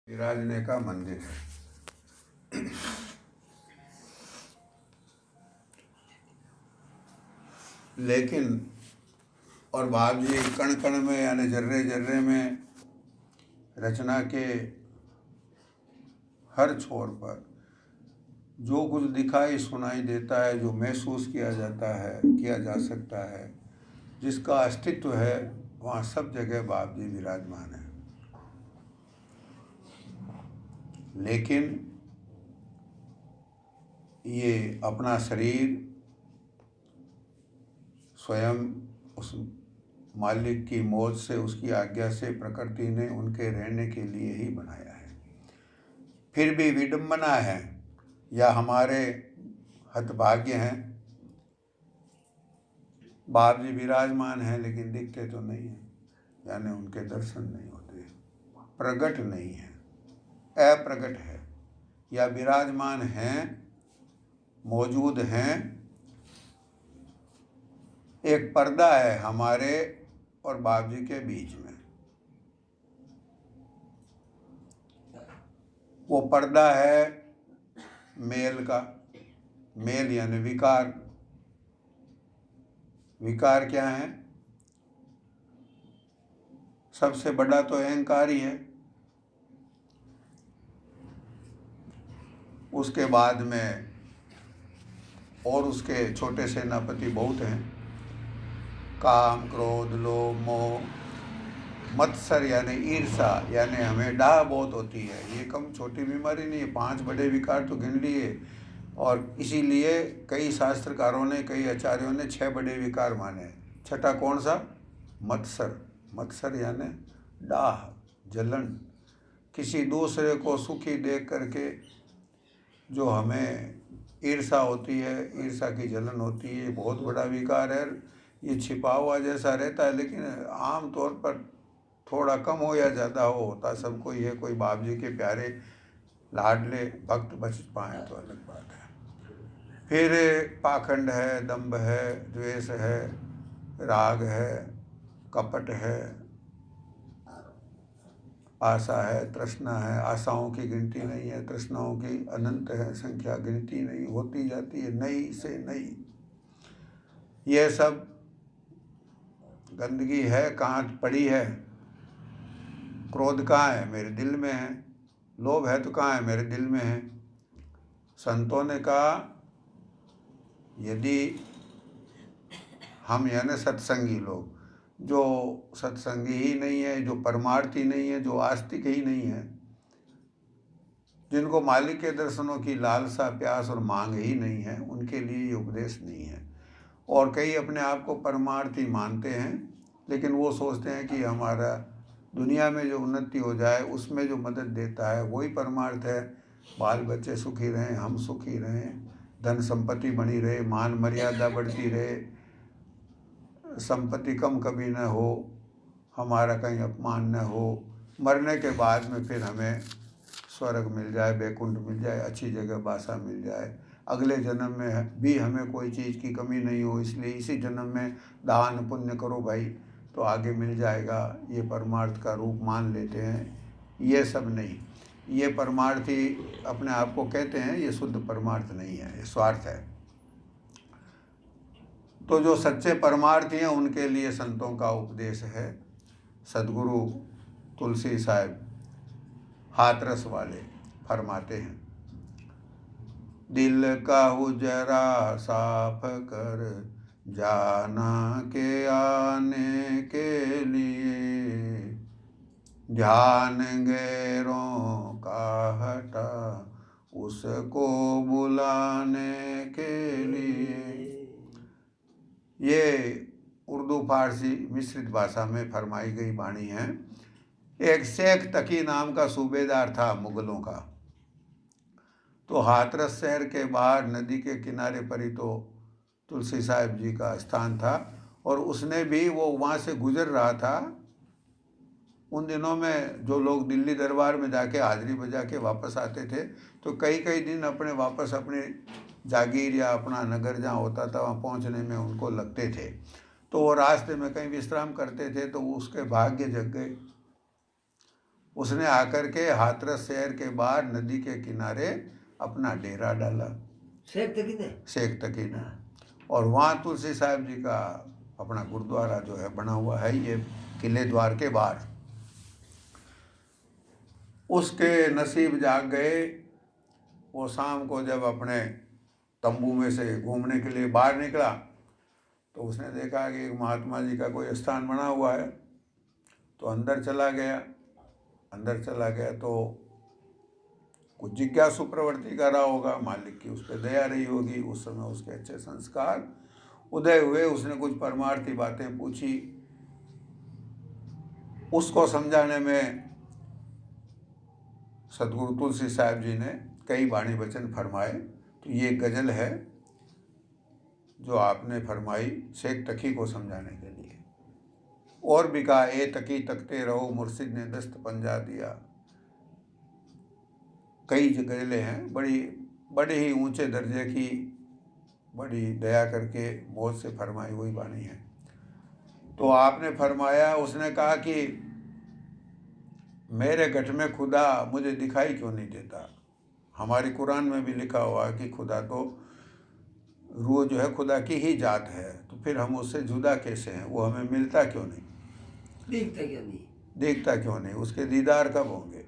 विराजने का मंदिर है। लेकिन और बाप जी कण कण में यानी जर्रे जर्रे में रचना के हर छोर पर जो कुछ दिखाई सुनाई देता है, जो महसूस किया जाता है, किया जा सकता है, जिसका अस्तित्व है, वहाँ सब जगह बाप जी विराजमान है। लेकिन ये अपना शरीर स्वयं उस मालिक की मौज से, उसकी आज्ञा से प्रकृति ने उनके रहने के लिए ही बनाया है। फिर भी विडंबना है या हमारे हतभाग्य हैं, बाप जी विराजमान हैं लेकिन दिखते तो नहीं हैं, यानी उनके दर्शन नहीं होते, प्रकट नहीं है, अप्रकट है। या विराजमान हैं, मौजूद हैं, एक पर्दा है हमारे और बाप जी के बीच में। वो पर्दा है मेल का। मेल यानी विकार। विकार क्या है? सबसे बड़ा तो अहंकार ही है। उसके बाद में और उसके छोटे सेनापति बहुत हैं। काम, क्रोध, लोभ, मोह, मत्सर यानी ईर्षा, यानी हमें डाह बहुत होती है। ये कम छोटी बीमारी नहीं है, 5 बड़े विकार तो गिन लिए। और इसीलिए कई शास्त्रकारों ने, कई आचार्यों ने 6 बड़े विकार माने। छठा कौन सा? मत्सर। मत्सर यानी डाह, जलन, किसी दूसरे को सुखी देख करके जो हमें ईर्षा होती है, ईर्षा की जलन होती है, बहुत बड़ा विकार है। ये छिपा हुआ जैसा रहता है, लेकिन आम तौर पर थोड़ा कम हो या ज़्यादा हो, होता सबको ही है। कोई बाप जी के प्यारे लाडले भक्त बच पाए तो अलग बात है। फिर पाखंड है, दंभ है, द्वेष है, राग है, कपट है, आशा है, तृष्णा है। आशाओं की गिनती नहीं है, तृष्णाओं की अनंत है संख्या, गिनती नहीं, होती जाती है नई से नई। यह सब गंदगी है, कहाँ पड़ी है? क्रोध कहाँ है? मेरे दिल में है। लोभ है तो कहाँ है? मेरे दिल में है। संतों ने कहा यदि हम यानी सत्संगी लोग, जो सत्संगी ही नहीं है, जो परमार्थी नहीं है, जो आस्तिक ही नहीं है, जिनको मालिक के दर्शनों की लालसा, प्यास और मांग ही नहीं है, उनके लिए ये उपदेश नहीं है। और कई अपने आप को परमार्थी मानते हैं, लेकिन वो सोचते हैं कि हमारा दुनिया में जो उन्नति हो जाए, उसमें जो मदद देता है वही परमार्थ है। बाल बच्चे सुखी रहें, हम सुखी रहें, धन संपत्ति बनी रहे, मान मर्यादा बढ़ती रहे, संपत्ति कम कभी न हो, हमारा कहीं अपमान न हो, मरने के बाद में फिर हमें स्वर्ग मिल जाए, बैकुंठ मिल जाए, अच्छी जगह बासा मिल जाए, अगले जन्म में भी हमें कोई चीज़ की कमी नहीं हो, इसलिए इसी जन्म में दान पुण्य करो भाई तो आगे मिल जाएगा। ये परमार्थ का रूप मान लेते हैं। ये सब नहीं, ये परमार्थी अपने आप को कहते हैं, ये शुद्ध परमार्थ नहीं है, ये स्वार्थ है। तो जो सच्चे परमार्थी हैं उनके लिए संतों का उपदेश है। सदगुरु तुलसी साहब हाथरस वाले फरमाते हैं, दिल का हुजरा साफ कर जाना के आने के लिए, ध्यान गैरों का हटा उसको बुलाने के लिए। ये उर्दू फारसी मिश्रित भाषा में फरमाई गई वाणी है। एक शेख तकी नाम का सूबेदार था मुगलों का। तो हाथरस शहर के बाहर नदी के किनारे पर ही तो तुलसी साहब जी का स्थान था, और उसने भी, वो वहाँ से गुजर रहा था। उन दिनों में जो लोग दिल्ली दरबार में जाके हाजिरी बजा के वापस आते थे, तो कई कई दिन अपने वापस अपने जागीर या अपना नगर जहाँ होता था वहाँ पहुँचने में उनको लगते थे। तो वो रास्ते में कहीं विश्राम करते थे, तो उसके भाग्य जग गए। उसने आकर के हाथरस शहर के बाहर नदी के किनारे अपना डेरा डाला, शेख तकी ने। और वहाँ तुलसी साहब जी का अपना गुरुद्वारा जो है बना हुआ है, ये किले द्वार के बाहर। उसके नसीब जाग गए। वो शाम को जब अपने तंबू में से घूमने के लिए बाहर निकला तो उसने देखा कि एक महात्मा जी का कोई स्थान बना हुआ है। तो अंदर चला गया तो कुछ जिज्ञासु प्रवृत्ति कर रहा होगा, मालिक की उस पर दया रही होगी, उस समय उसके अच्छे संस्कार उदय हुए। उसने कुछ परमार्थी बातें पूछी, उसको समझाने में सदगुरु तुलसी साहब जी ने कई वाणी वचन फरमाए। तो ये गज़ल है जो आपने फरमाई शेख तकी को समझाने के लिए। और भी कहा, ए तकी तकते रहो मुर्शिद ने दस्त पंजा दिया। कई गज़लें हैं, बड़े ही ऊंचे दर्जे की, बड़ी दया करके मौज से फरमाई हुई वाणी है। तो आपने फरमाया, उसने कहा कि मेरे गठ में खुदा मुझे दिखाई क्यों नहीं देता। हमारी कुरान में भी लिखा हुआ है कि खुदा तो रूह जो है खुदा की ही जात है, तो फिर हम उससे जुदा कैसे हैं, वो हमें मिलता क्यों नहीं, देखता क्यों नहीं, उसके दीदार कब होंगे।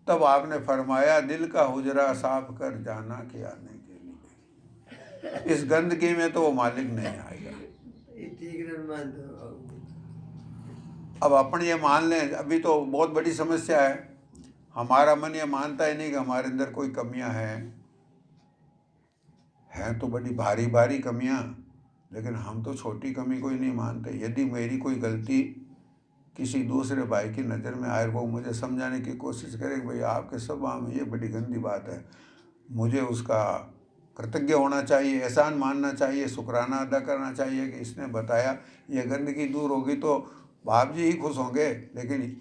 तब आपने फरमाया, दिल का हुजरा साफ कर जाना के आने के लिए। इस गंदगी में तो वो मालिक नहीं आएगा। अब अपन ये मान लें, अभी तो बहुत बड़ी समस्या है, हमारा मन ये मानता ही नहीं कि हमारे अंदर कोई कमियां हैं तो बड़ी भारी भारी कमियां, लेकिन हम तो छोटी कमी कोई नहीं मानते। यदि मेरी कोई गलती किसी दूसरे भाई की नज़र में आए, वो मुझे समझाने की कोशिश करे कि भाई आपके स्वभाव में ये बड़ी गंदी बात है, मुझे उसका कृतज्ञ होना चाहिए, एहसान मानना चाहिए, शुक्राना अदा करना चाहिए कि इसने बताया, ये गंदगी दूर होगी तो बाप जी ही खुश होंगे। लेकिन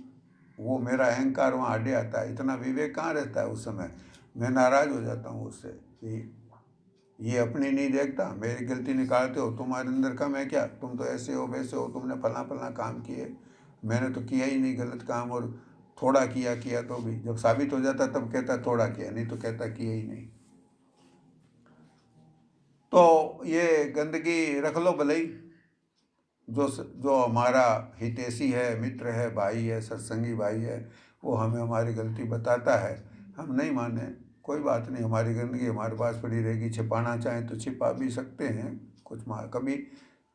वो मेरा अहंकार वहाँ अड्डे आता है, इतना विवेक कहाँ रहता है। उस समय मैं नाराज़ हो जाता हूँ उससे कि ये अपनी नहीं देखता, मेरी गलती निकालते हो, तुम्हारे अंदर कम है क्या, तुम तो ऐसे हो वैसे हो, तुमने फला फला काम किए, मैंने तो किया ही नहीं गलत काम, और थोड़ा किया तो भी जब साबित हो जाता तब कहता थोड़ा किया, नहीं तो कहता किया ही नहीं। तो ये गंदगी रख लो भले ही, जो हमारा हितैषी है, मित्र है, भाई है, सत्संगी भाई है, वो हमें हमारी गलती बताता है, हम नहीं माने, कोई बात नहीं, हमारी गंदगी हमारे पास पड़ी रहेगी। छिपाना चाहें तो छिपा भी सकते हैं,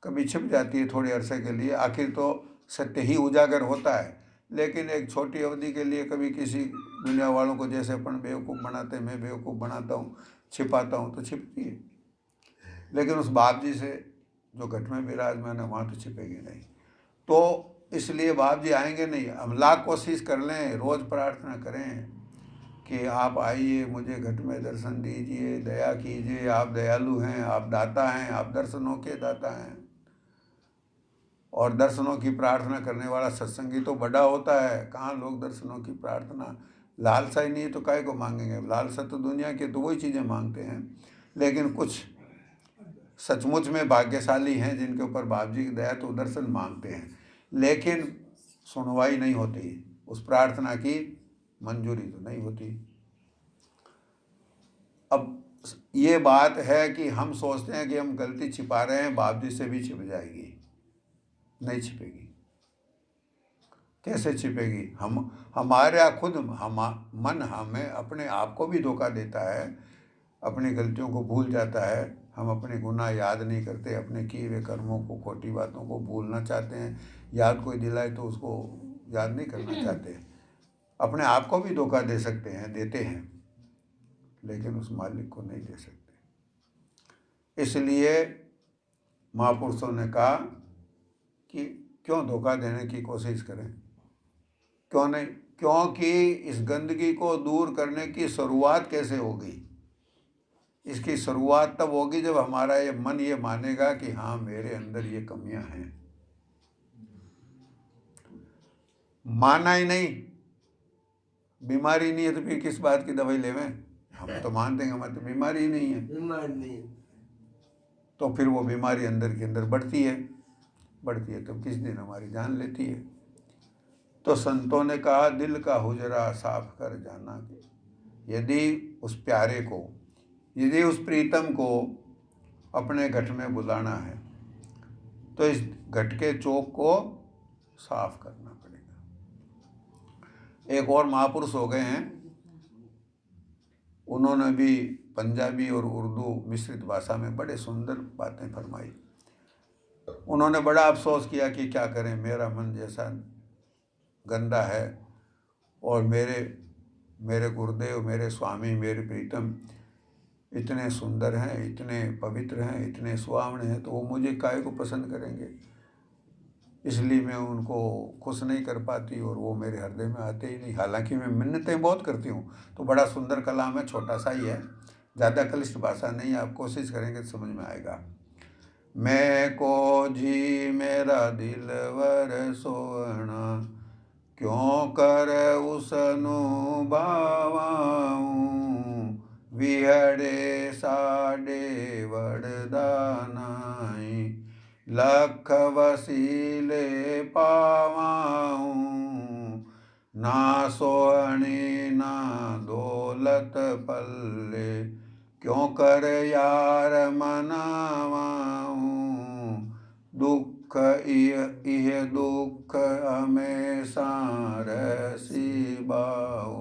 कभी छिप जाती है थोड़े अरसे के लिए, आखिर तो सत्य ही उजागर होता है। लेकिन एक छोटी अवधि के लिए कभी किसी दुनिया वालों को जैसे अपन बेवकूफ़ बनाते, मैं बेवकूफ़ बनाता हूँ, छिपाता हूँ तो छिपती है, लेकिन उस बाप जी से जो घट में विराजमान है वहाँ तो छिपेगी नहीं। तो इसलिए बाप जी आएंगे नहीं, हम लाख कोशिश कर लें, रोज़ प्रार्थना करें कि आप आइए, मुझे घट में दर्शन दीजिए, दया कीजिए, आप दयालु हैं, आप दाता हैं, आप दर्शनों के दाता हैं। और दर्शनों की प्रार्थना करने वाला सत्संगी तो बड़ा होता है। कहाँ लोग दर्शनों की प्रार्थना, लालसा ही नहीं है तो काहे को मांगेंगे। लालसा तो दुनिया के तो वही चीज़ें मांगते हैं, लेकिन कुछ सचमुच में भाग्यशाली हैं जिनके ऊपर बाप जी की दया तो दर्शन मांगते हैं, लेकिन सुनवाई नहीं होती, उस प्रार्थना की मंजूरी तो नहीं होती। अब ये बात है कि हम सोचते हैं कि हम गलती छिपा रहे हैं, बाप जी से भी छिप जाएगी, नहीं छिपेगी। कैसे छिपेगी? हमारे खुद मन हमें अपने आप को भी धोखा देता है, अपनी गलतियों को भूल जाता है, हम अपने गुनाह याद नहीं करते, अपने किए हुए कर्मों को, खोटी बातों को भूलना चाहते हैं, याद कोई दिलाए तो उसको याद नहीं करना चाहते, अपने आप को भी धोखा दे सकते हैं, देते हैं, लेकिन उस मालिक को नहीं दे सकते। इसलिए महापुरुषों ने कहा कि क्यों धोखा देने की कोशिश करें, क्यों नहीं, क्योंकि इस गंदगी को दूर करने की शुरुआत कैसे होगी? इसकी शुरुआत तब होगी जब हमारा ये मन ये मानेगा कि हाँ मेरे अंदर ये कमियां हैं। माना ही नहीं, बीमारी नहीं है तो फिर किस बात की दवाई लेवें? हम तो मानते हैं हमारी तो बीमारी ही नहीं है, बीमारी नहीं है, तो फिर वो बीमारी अंदर के अंदर बढ़ती है तो किस दिन हमारी जान लेती है। तो संतों ने कहा दिल का हुजरा साफ कर जाना के यदि उस प्यारे को, यदि उस प्रीतम को अपने घट में बुलाना है तो इस घट के चौक को साफ करना पड़ेगा। एक और महापुरुष हो गए हैं, उन्होंने भी पंजाबी और उर्दू मिश्रित भाषा में बड़े सुंदर बातें फरमाई। उन्होंने बड़ा अफसोस किया कि क्या करें, मेरा मन जैसा गंदा है और मेरे गुरुदेव, मेरे स्वामी, मेरे प्रीतम इतने सुंदर हैं, इतने पवित्र हैं, इतने सुहावने हैं, तो वो मुझे काहे को पसंद करेंगे, इसलिए मैं उनको खुश नहीं कर पाती और वो मेरे हृदय में आते ही नहीं। हालांकि मैं मिन्नतें बहुत करती हूँ। तो बड़ा सुंदर कलाम है, छोटा सा ही है, ज़्यादा क्लिष्ट भाषा नहीं है, आप कोशिश करेंगे तो समझ में आएगा। मैं को जी मेरा दिलवर सोहना, क्यों कर उसनु बावाऊं, विहड़े साडे वरदानाई, लख वसीले पावाऊं, ना सोहनी ना दौलत पल्ले, क्यों कर यार मनावाऊं, दुख इह दुख हमेशा रसीबाऊ,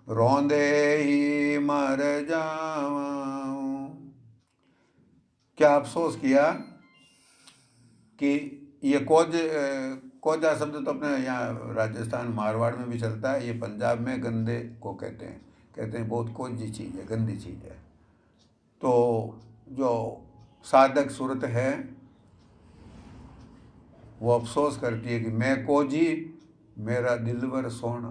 रोंदे ही मर जावाऊं। क्या अफसोस किया कि ये कोजा शब्द तो अपने यहाँ राजस्थान मारवाड़ में भी चलता है, ये पंजाब में गंदे को कहते हैं बहुत कोजी चीज़ है, गंदी चीज़ है। तो जो साधक सूरत है वो अफसोस करती है कि मैं कोजी मेरा दिलवर सोना,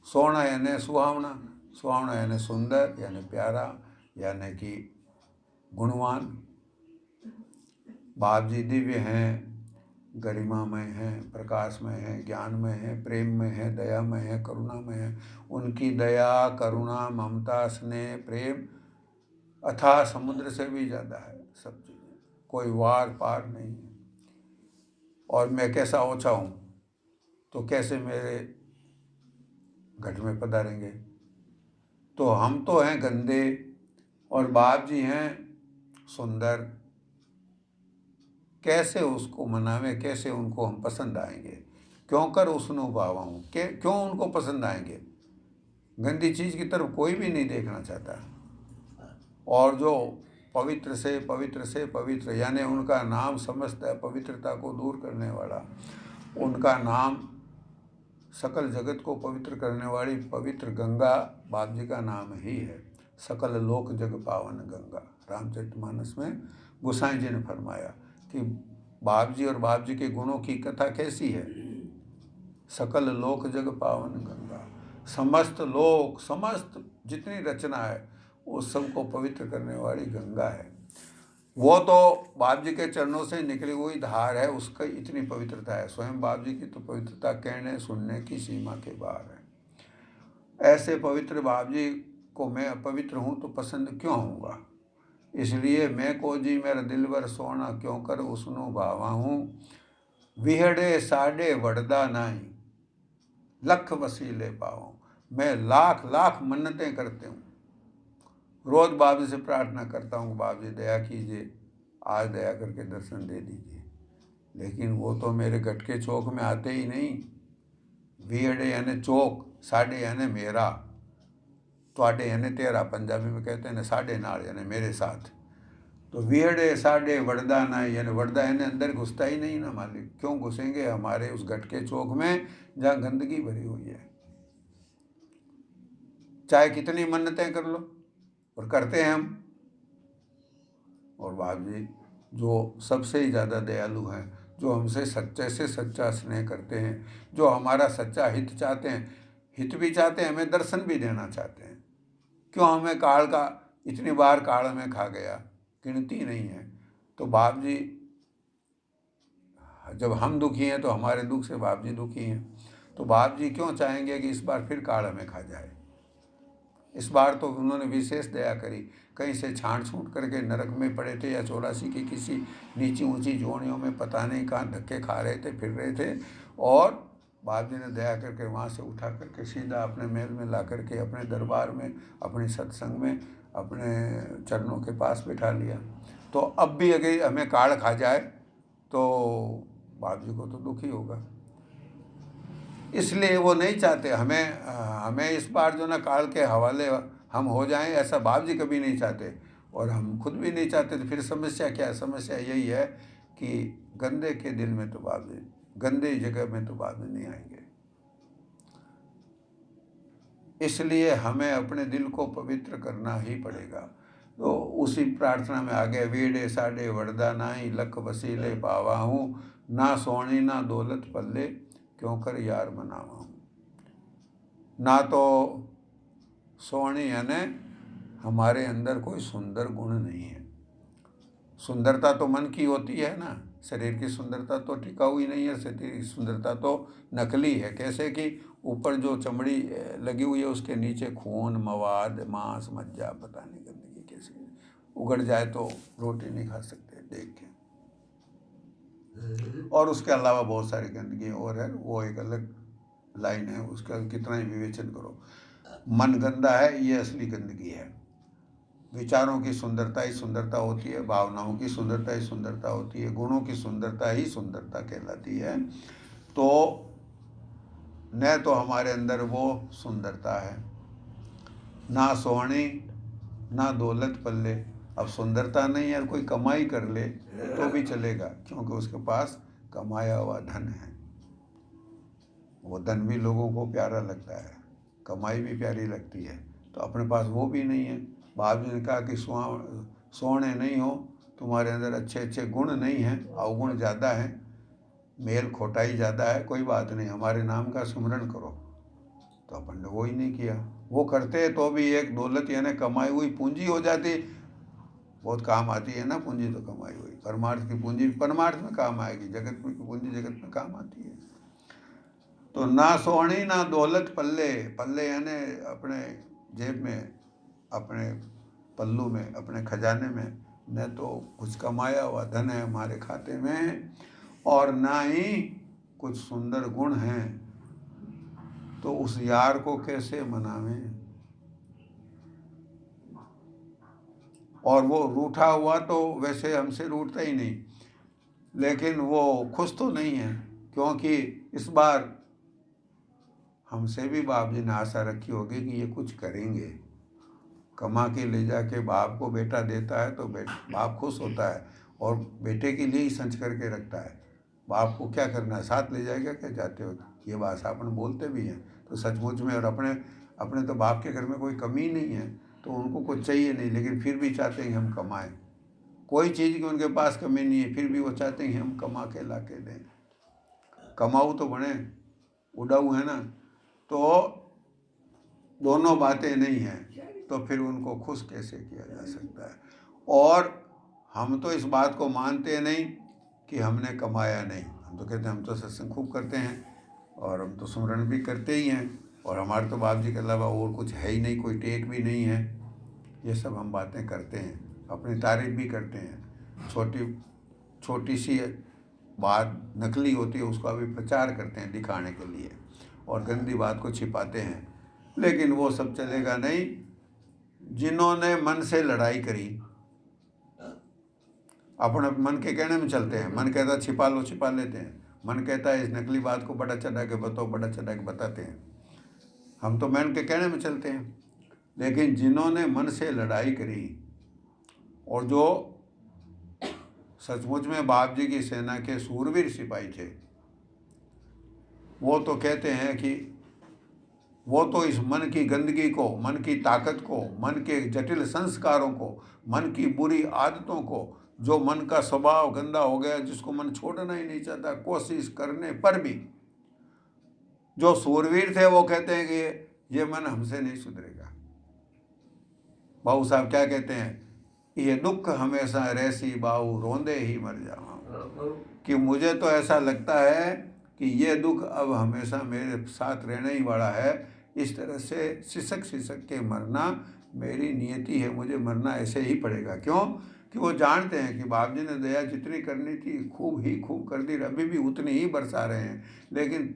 सोना यानी सुहावना, सुहावना यानी सुंदर, यानी प्यारा, यानी कि गुणवान। बाप जी दिव्य हैं, गरिमामय हैं, प्रकाशमय हैं, ज्ञानमय हैं, प्रेममय हैं, दयामय हैं, करुणामय हैं। उनकी दया, करुणा, ममता, स्नेह, प्रेम अथाह समुद्र से भी ज़्यादा है सब चीज़ें, कोई वार पार नहीं है। और मैं कैसा ओछा हूँ तो कैसे मेरे घट में पधारेंगे। तो हम तो हैं गंदे और बाप जी हैं सुंदर, कैसे उसको मनावें, कैसे उनको हम पसंद आएंगे। क्यों कर उसनु भावाऊं, क्यों उनको पसंद आएंगे। गंदी चीज़ की तरफ कोई भी नहीं देखना चाहता। और जो पवित्र से पवित्र यानी उनका नाम समस्त पवित्रता को दूर करने वाला, उनका नाम सकल जगत को पवित्र करने वाली पवित्र गंगा बाप जी का नाम ही है। सकल लोक जग पावन गंगा, रामचरितमानस में गोसाई जी ने फरमाया कि बाप जी और बाप जी के गुणों की कथा कैसी है। सकल लोक जग पावन गंगा, समस्त लोक, समस्त जितनी रचना है उस सबको पवित्र करने वाली गंगा है। वो तो बाप जी के चरणों से निकली हुई धार है, उसका इतनी पवित्रता है। स्वयं बाप जी की तो पवित्रता कहने सुनने की सीमा के बाहर है। ऐसे पवित्र बाप जी को मैं अपवित्र हूँ तो पसंद क्यों होऊंगा। इसलिए मैं को जी मेरा दिलवर सोना, क्यों कर उसनु भावा हूँ, विहड़े साडे वड़दा नाई, लख वसीले पाऊँ। मैं लाख लाख मन्नतें करते हूँ, रोज़ बाप जी से प्रार्थना करता हूँ, बाप जी दया कीजिए, आज दया करके दर्शन दे दीजिए। लेकिन वो तो मेरे गट के चौक में आते ही नहीं। विहड़े यानी चौक, साडे यानी मेरा, तुआडे यानी तेरा, पंजाबी में कहते हैं ना साडे नाल यानी मेरे साथ। तो विहड़े साडे वड़दा ना यानी वड़दा यानी अंदर घुसता ही नहीं ना मालिक। क्यों घुसेंगे हमारे उस गट के चौक में जहाँ गंदगी भरी हुई है। चाहे कितनी मन्नतें कर लो, और करते हैं हम। और बाप जी जो सबसे ही ज़्यादा दयालु हैं, जो हमसे सच्चे से सच्चा स्नेह करते हैं, जो हमारा सच्चा हित चाहते हैं, हित भी चाहते हैं, हमें दर्शन भी देना चाहते हैं। क्यों हमें काल का इतनी बार काल में खा गया, गिनती नहीं है। तो बाप जी जब हम दुखी हैं तो हमारे दुख से बाप जी दुखी हैं। तो बाप जी क्यों चाहेंगे कि इस बार फिर काल हमें खा जाए। इस बार तो उन्होंने विशेष दया करी। कहीं से छांट छूट करके नरक में पड़े थे या 84 की किसी नीची ऊंची जोड़ियों में पता नहीं कहाँ धक्के खा रहे थे, फिर रहे थे, और बाप जी ने दया करके वहाँ से उठा करके सीधा अपने महल में ला करके अपने दरबार में, अपने सत्संग में, अपने चरणों के पास बिठा लिया। तो अब भी अगर हमें काल खा जाए तो बाप जी को तो दुख ही होगा। इसलिए वो नहीं चाहते हमें इस बार जो ना काल के हवाले हम हो जाएं, ऐसा बाप जी कभी नहीं चाहते, और हम खुद भी नहीं चाहते। तो फिर समस्या क्या है? समस्या यही है कि गंदे के दिल में तो बाप जी, गंदे जगह में तो बाप जी नहीं आएंगे। इसलिए हमें अपने दिल को पवित्र करना ही पड़ेगा। तो उसी प्रार्थना में आगे, वीड़े साडे वरदा नाई लख वसीले पावा हूँ, ना सोनी ना दौलत पल्ले क्यों कर यार मनावा हूँ। ना तो सोनी यानी हमारे अंदर कोई सुंदर गुण नहीं है। सुंदरता तो मन की होती है ना, शरीर की सुंदरता तो टिकाऊ ही नहीं है, शरीर की सुंदरता तो नकली है। कैसे कि ऊपर जो चमड़ी लगी हुई है उसके नीचे खून, मवाद, मांस, मज्जा, पता नहीं गंदगी कैसे उगड़ जाए तो रोटी नहीं खा सकते देख के। और उसके अलावा बहुत सारी गंदगी और है, वो एक अलग लाइन है, उसका कितना ही विवेचन करो। मन गंदा है, ये असली गंदगी है। विचारों की सुंदरता ही सुंदरता होती है, भावनाओं की सुंदरता ही सुंदरता होती है, गुणों की सुंदरता ही सुंदरता कहलाती है। तो न तो हमारे अंदर वो सुंदरता है, ना सोहनी ना दौलत पल्ले। अब सुंदरता नहीं है, कोई कमाई कर ले तो भी चलेगा, क्योंकि उसके पास कमाया हुआ धन है। वो धन भी लोगों को प्यारा लगता है, कमाई भी प्यारी लगती है, तो अपने पास वो भी नहीं है। बाप जी ने कहा कि सोने नहीं हो, तुम्हारे अंदर अच्छे अच्छे गुण नहीं हैं, अवगुण ज़्यादा हैं, मेल खोटाई ज़्यादा है, कोई बात नहीं, हमारे नाम का सुमरण करो। तो अपन ने वो ही नहीं किया। वो करते तो भी एक दौलत यानी कमाई हुई पूंजी हो जाती, बहुत काम आती है ना पूंजी, तो कमाई हुई परमार्थ की पूंजी परमार्थ में काम आएगी, जगत में की पूंजी जगत में काम आती है। तो ना सोहनी ना दौलत पल्ले, पल्ले यानी अपने जेब में, अपने पल्लू में, अपने खजाने में न तो कुछ कमाया हुआ धन है हमारे खाते में, और ना ही कुछ सुंदर गुण हैं, तो उस यार को कैसे मनावें। और वो रूठा हुआ तो वैसे हमसे रूठता ही नहीं, लेकिन वो खुश तो नहीं है, क्योंकि इस बार हमसे भी बाप जी ने आशा रखी होगी कि ये कुछ करेंगे। कमा के ले जाके बाप को बेटा देता है तो बाप खुश होता है, और बेटे के लिए ही संच करके रखता है। बाप को क्या करना है, साथ ले जाएगा क्या जाते हो, ये बात अपन बोलते भी हैं तो सचमुच में। और अपने तो बाप के घर में कोई कमी नहीं है, तो उनको कुछ चाहिए नहीं, लेकिन फिर भी चाहते हैं हम कमाएं। कोई चीज़ की उनके पास कमी नहीं है, फिर भी वो चाहते हैं हम कमा के ला के दें। कमाऊ तो बने, उड़ाऊ है ना, तो दोनों बातें नहीं हैं, तो फिर उनको खुश कैसे किया जा सकता है। और हम तो इस बात को मानते नहीं कि हमने कमाया नहीं, हम तो कहते हैं हम तो सत्संग खूब करते हैं, और हम तो सुमरण भी करते ही हैं, और हमारे तो बाप जी के अलावा और कुछ है ही नहीं, कोई टेक भी नहीं है। ये सब हम बातें करते हैं, अपनी तारीफ भी करते हैं। छोटी सी बात नकली होती है, उसका भी प्रचार करते हैं दिखाने के लिए, और गंदी बात को छिपाते हैं। लेकिन वो सब चलेगा नहीं। जिन्होंने मन से लड़ाई करी, अपने मन के कहने में चलते हैं, मन कहता छिपा लो, छिपा लेते हैं, मन कहता है इस नकली बात को बड़ा चढ़ा के बताओ, बड़ा चढ़ा के बताते हैं। हम तो मन के कहने में चलते हैं। लेकिन जिन्होंने मन से लड़ाई करी, और जो सचमुच में बाप जी की सेना के सूरवीर सिपाही थे, वो तो कहते हैं कि वो तो इस मन की गंदगी को, मन की ताकत को, मन के जटिल संस्कारों को, मन की बुरी आदतों को, जो मन का स्वभाव गंदा हो गया, जिसको मन छोड़ना ही नहीं चाहता, कोशिश करने पर भी जो सूरवीर थे वो कहते हैं कि ये मन हमसे नहीं सुधरेगा। बाबू साहब क्या कहते हैं, ये दुख हमेशा रहसी बाऊ रोंदे ही मर जाऊँ, कि मुझे तो ऐसा लगता है कि ये दुख अब हमेशा मेरे साथ रहने ही वाला है, इस तरह से सिसक सिसक के मरना मेरी नियति है, मुझे मरना ऐसे ही पड़ेगा। क्यों कि वो जानते हैं कि बाप जी ने दया जितनी करनी थी खूब कर दी, अभी भी उतनी ही बरसा रहे हैं, लेकिन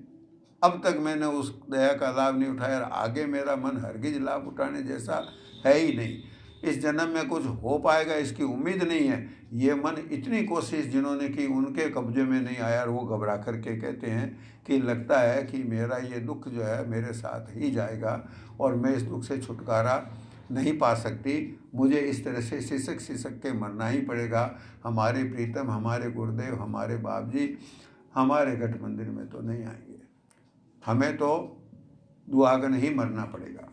अब तक मैंने उस दया का लाभ नहीं उठाया, आगे मेरा मन हरगिज लाभ उठाने जैसा है ही नहीं। इस जन्म में कुछ हो पाएगा इसकी उम्मीद नहीं है। ये मन इतनी कोशिश जिन्होंने की उनके कब्जे में नहीं आया, और वो घबरा करके कहते हैं कि लगता है कि मेरा ये दुख जो है मेरे साथ ही जाएगा और मैं इस दुख से छुटकारा नहीं पा सकती, मुझे इस तरह से सिसक सिसक के मरना ही पड़ेगा। हमारे प्रीतम, हमारे गुरुदेव, हमारे बाप जी हमारे घट मंदिर में तो नहीं आएंगे, हमें तो दुआगन ही मरना पड़ेगा।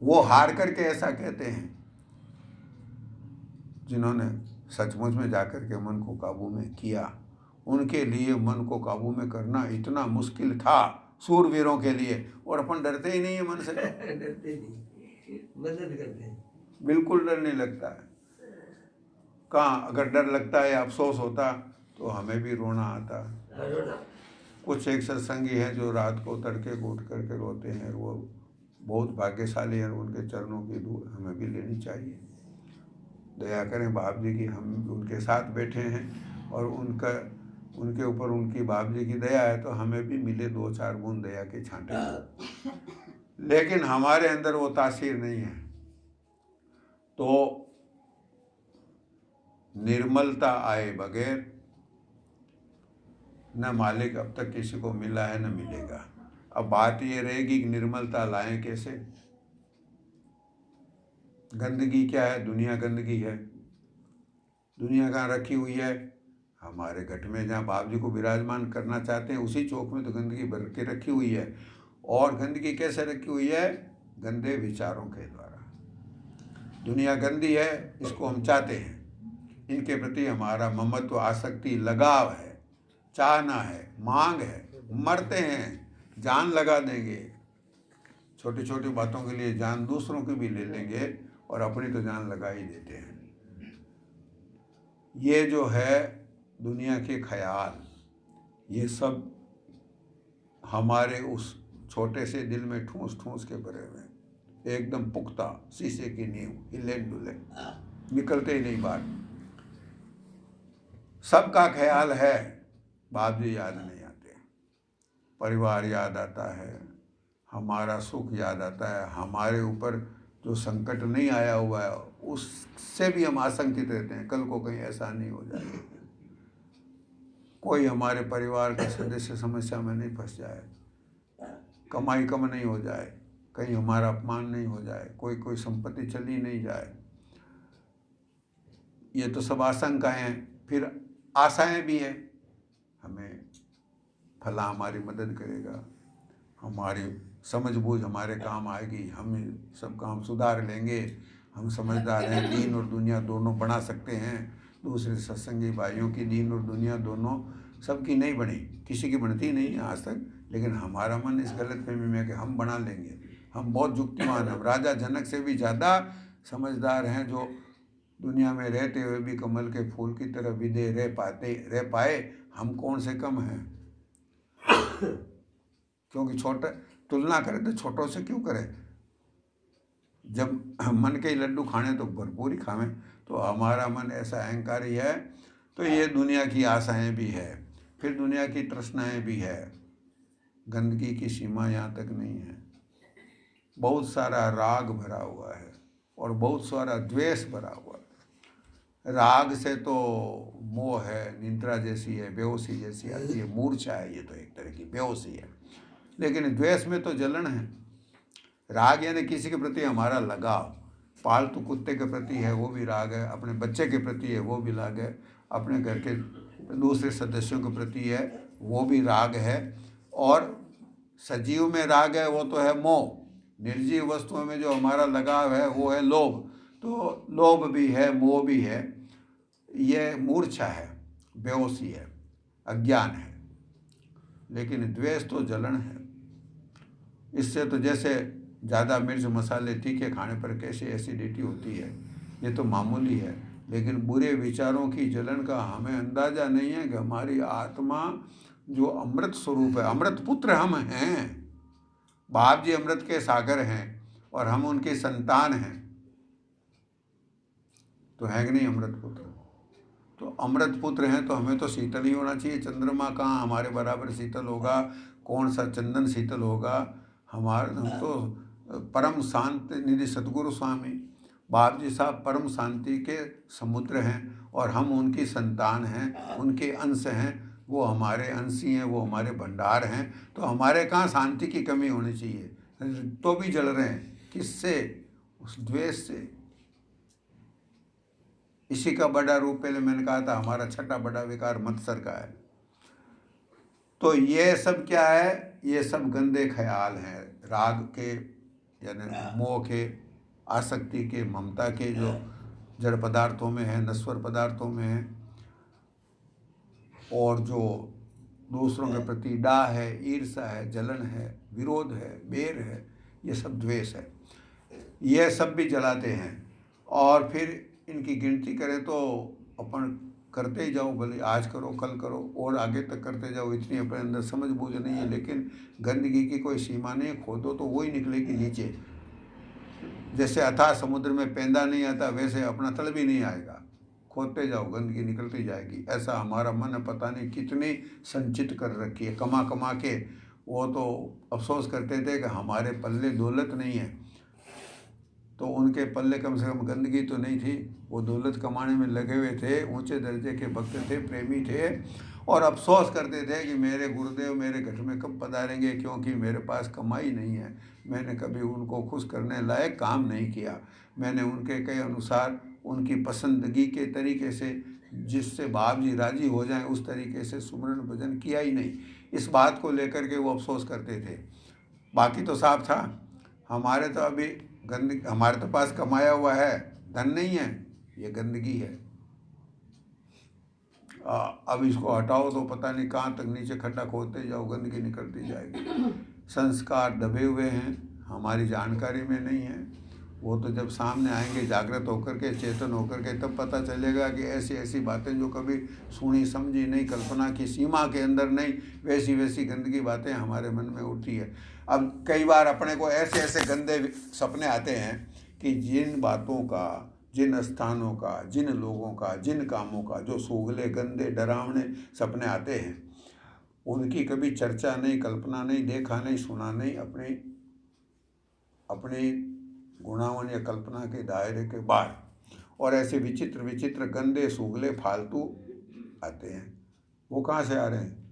वो हार करके ऐसा कहते हैं जिन्होंने सचमुच में जाकर के मन को काबू में किया। उनके लिए मन को काबू में करना इतना मुश्किल था सूरवीरों के लिए, और अपन डरते ही नहीं है मन से। डरते नहीं, मदद करते हैं, बिल्कुल डर नहीं लगता है। कहाँ अगर डर लगता है, अफसोस होता तो हमें भी रोना आता। कुछ एक सत्संगी हैं जो रात को तड़के को उठ करके रोते हैं, वो बहुत भाग्यशाली हैं, उनके चरणों की धूल हमें भी लेनी चाहिए। दया करें बाप जी की, हम उनके साथ बैठे हैं और उनके ऊपर उनकी बाप जी की दया है तो हमें भी मिले 2-4 बूंद दया के छांटे, लेकिन हमारे अंदर वो तासीर नहीं है। तो निर्मलता आए बगैर न मालिक अब तक किसी को मिला है न मिलेगा। अब बात ये रहेगी कि निर्मलता लाएं कैसे। गंदगी क्या है? दुनिया गंदगी है। दुनिया कहाँ रखी हुई है? हमारे घट में, जहाँ बाप जी को विराजमान करना चाहते हैं उसी चौक में तो गंदगी भर के रखी हुई है। और गंदगी कैसे रखी हुई है? गंदे विचारों के द्वारा। दुनिया गंदी है, इसको हम चाहते हैं, इनके प्रति हमारा ममत्व, आसक्ति, लगाव है, चाहना है, मांग है, मरते हैं, जान लगा देंगे, छोटी छोटी बातों के लिए जान दूसरों की भी ले लेंगे और अपनी तो जान लगा ही देते हैं। ये जो है दुनिया के ख्याल, ये सब हमारे उस छोटे से दिल में ठूस ठूस के भरे हुए, एकदम पुख्ता शीशे की नींव, हिलेन डुलेन, निकलते ही नहीं बाहर। सबका ख्याल है, बाप जी याद नहीं आते, परिवार याद आता है, हमारा सुख याद आता है, हमारे ऊपर जो संकट नहीं आया हुआ है उससे भी हम आशंकित रहते हैं, कल को कहीं ऐसा नहीं हो जाए, कोई हमारे परिवार का सदस्य समस्या में नहीं फंस जाए, कमाई कम नहीं हो जाए, कहीं हमारा अपमान नहीं हो जाए, कोई संपत्ति चली नहीं जाए। ये तो सब आशंकाएं हैं। फिर आशाएं भी है, हमें फला हमारी मदद करेगा, हमारी समझबूझ हमारे काम आएगी, हम सब काम सुधार लेंगे, हम समझदार हैं, दीन और दुनिया दोनों बना सकते हैं। दूसरे सत्संगी भाइयों की दीन और दुनिया दोनों सबकी नहीं बनी, किसी की बनती नहीं है आज तक, लेकिन हमारा मन इस गलतफहमी में है कि हम बना लेंगे, हम बहुत युक्तिमान हैं, राजा जनक से भी ज़्यादा समझदार हैं, जो दुनिया में रहते हुए भी कमल के फूल की तरह विदे रह पाए। हम कौन से कम हैं? क्योंकि छोटा तुलना करें तो छोटों से क्यों करें? जब मन के लड्डू खाने तो भरपूर ही खावें। तो हमारा मन ऐसा अहंकारी है, तो ये दुनिया की आशाएं भी है, फिर दुनिया की तृष्णाएं भी है। गंदगी की सीमा यहाँ तक नहीं है। बहुत सारा राग भरा हुआ है और बहुत सारा द्वेष भरा हुआ है। राग से तो मोह है, निद्रा जैसी है, बेहोशी जैसी आती है, मूर्छा है, ये तो एक तरह की बेहोशी है। लेकिन द्वेष में तो जलन है। राग यानी किसी के प्रति हमारा लगाव, पालतू कुत्ते के प्रति है वो भी राग है, अपने बच्चे के प्रति है वो भी राग है, अपने घर के दूसरे सदस्यों के प्रति है वो भी राग है, और सजीव में राग है वो तो है मोह। निर्जीव वस्तुओं में जो हमारा लगाव है वो है लोभ। तो लोभ भी है, मोह भी है, ये मूर्छा है, बेहोशी है, अज्ञान है। लेकिन द्वेष तो जलन है। इससे तो जैसे ज़्यादा मिर्च मसाले तीखे खाने पर कैसे एसिडिटी होती है, ये तो मामूली है। लेकिन बुरे विचारों की जलन का हमें अंदाज़ा नहीं है कि हमारी आत्मा जो अमृत स्वरूप है, अमृत पुत्र हम हैं, बाप जी अमृत के सागर हैं और हम उनकी संतान हैं, तो है कि नहीं अमृत पुत्र। तो अमृत पुत्र हैं तो हमें तो शीतल ही होना चाहिए। चंद्रमा कहाँ हमारे बराबर शीतल होगा, कौन सा चंदन शीतल होगा। हम तो परम शांत निधि सतगुरु स्वामी बाप जी साहब परम शांति के समुद्र हैं और हम उनकी संतान हैं, उनके अंश हैं। वो हमारे अंशी हैं, वो हमारे भंडार हैं। तो हमारे कहाँ शांति की कमी होनी चाहिए, तो भी जल रहे हैं। किससे? उस द्वेष से। इसी का बड़ा रूप पहले मैंने कहा था, हमारा छठा बड़ा विकार मत्सर का है। तो ये सब क्या है? ये सब गंदे ख्याल हैं, राग के यानी मोह के, आसक्ति के, ममता के, जो जड़ पदार्थों में है, नश्वर पदार्थों में है, और जो दूसरों के प्रति डाह है, ईर्ष्या है, जलन है, विरोध है, बैर है, ये सब द्वेष है। ये सब भी जलाते हैं। और फिर इनकी गिनती करें तो अपन करते ही जाओ, भले आज करो कल करो और आगे तक करते जाओ। इतनी अपने अंदर समझ बूझ नहीं है, लेकिन गंदगी की कोई सीमा नहीं। खोदो तो वही निकलेगी नीचे। जैसे अथाह समुद्र में पेंदा नहीं आता, वैसे अपना तल भी नहीं आएगा। खोदते जाओ, गंदगी निकलती जाएगी। ऐसा हमारा मन पता नहीं कितनी संचित कर रखी है, कमा कमा के। वो तो अफसोस करते थे कि हमारे पल्ले दौलत नहीं है, तो उनके पल्ले कम से कम गंदगी तो नहीं थी। वो दौलत कमाने में लगे हुए थे, ऊंचे दर्जे के भक्त थे, प्रेमी थे, और अफसोस करते थे कि मेरे गुरुदेव मेरे घर में कब पधारेंगे, क्योंकि मेरे पास कमाई नहीं है। मैंने कभी उनको खुश करने लायक काम नहीं किया। मैंने उनके कहे अनुसार, उनकी पसंदगी के तरीके से, जिससे बाप जी राजी हो जाएं, उस तरीके से सुमरन भजन किया ही नहीं। इस बात को लेकर के वो अफसोस करते थे। बाकी तो साफ था। हमारे तो अभी हमारे तो पास कमाया हुआ है, धन नहीं है, ये गंदगी है। अब इसको हटाओ तो पता नहीं कहाँ तक नीचे खड्डा खोदते जाओ, गंदगी निकलती जाएगी। संस्कार दबे हुए हैं, हमारी जानकारी में नहीं है। वो तो जब सामने आएंगे जागृत होकर के, चेतन होकर के, तब पता चलेगा कि ऐसी ऐसी बातें जो कभी सुनी समझी नहीं, कल्पना की सीमा के अंदर नहीं, वैसी वैसी गंदगी बातें हमारे मन में उठती है। अब कई बार अपने को ऐसे ऐसे गंदे सपने आते हैं कि जिन बातों का, जिन स्थानों का, जिन लोगों का, जिन कामों का जो सूगले गंदे डरावने सपने आते हैं, उनकी कभी चर्चा नहीं, कल्पना नहीं, देखा नहीं, सुना नहीं, अपनी गुणावन या कल्पना के दायरे के बाहर। और ऐसे विचित्र विचित्र गंदे सूगले फालतू आते हैं। वो कहाँ से आ रहे हैं?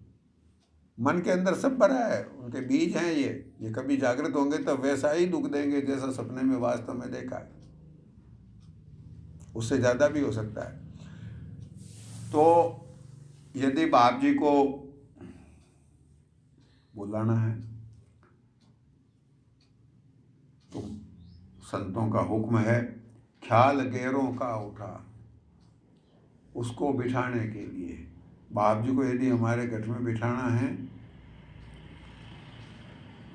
मन के अंदर सब भरा है, उनके बीज हैं ये कभी जागृत होंगे तब वैसा ही दुख देंगे जैसा सपने में वास्तव में देखा है। उससे ज़्यादा भी हो सकता है। तो यदि बाप जी को बुलाना है तो संतों का हुक्म है, ख्याल गैरों का उठा, उसको बिठाने के लिए। बाप जी को यदि हमारे गठ में बिठाना है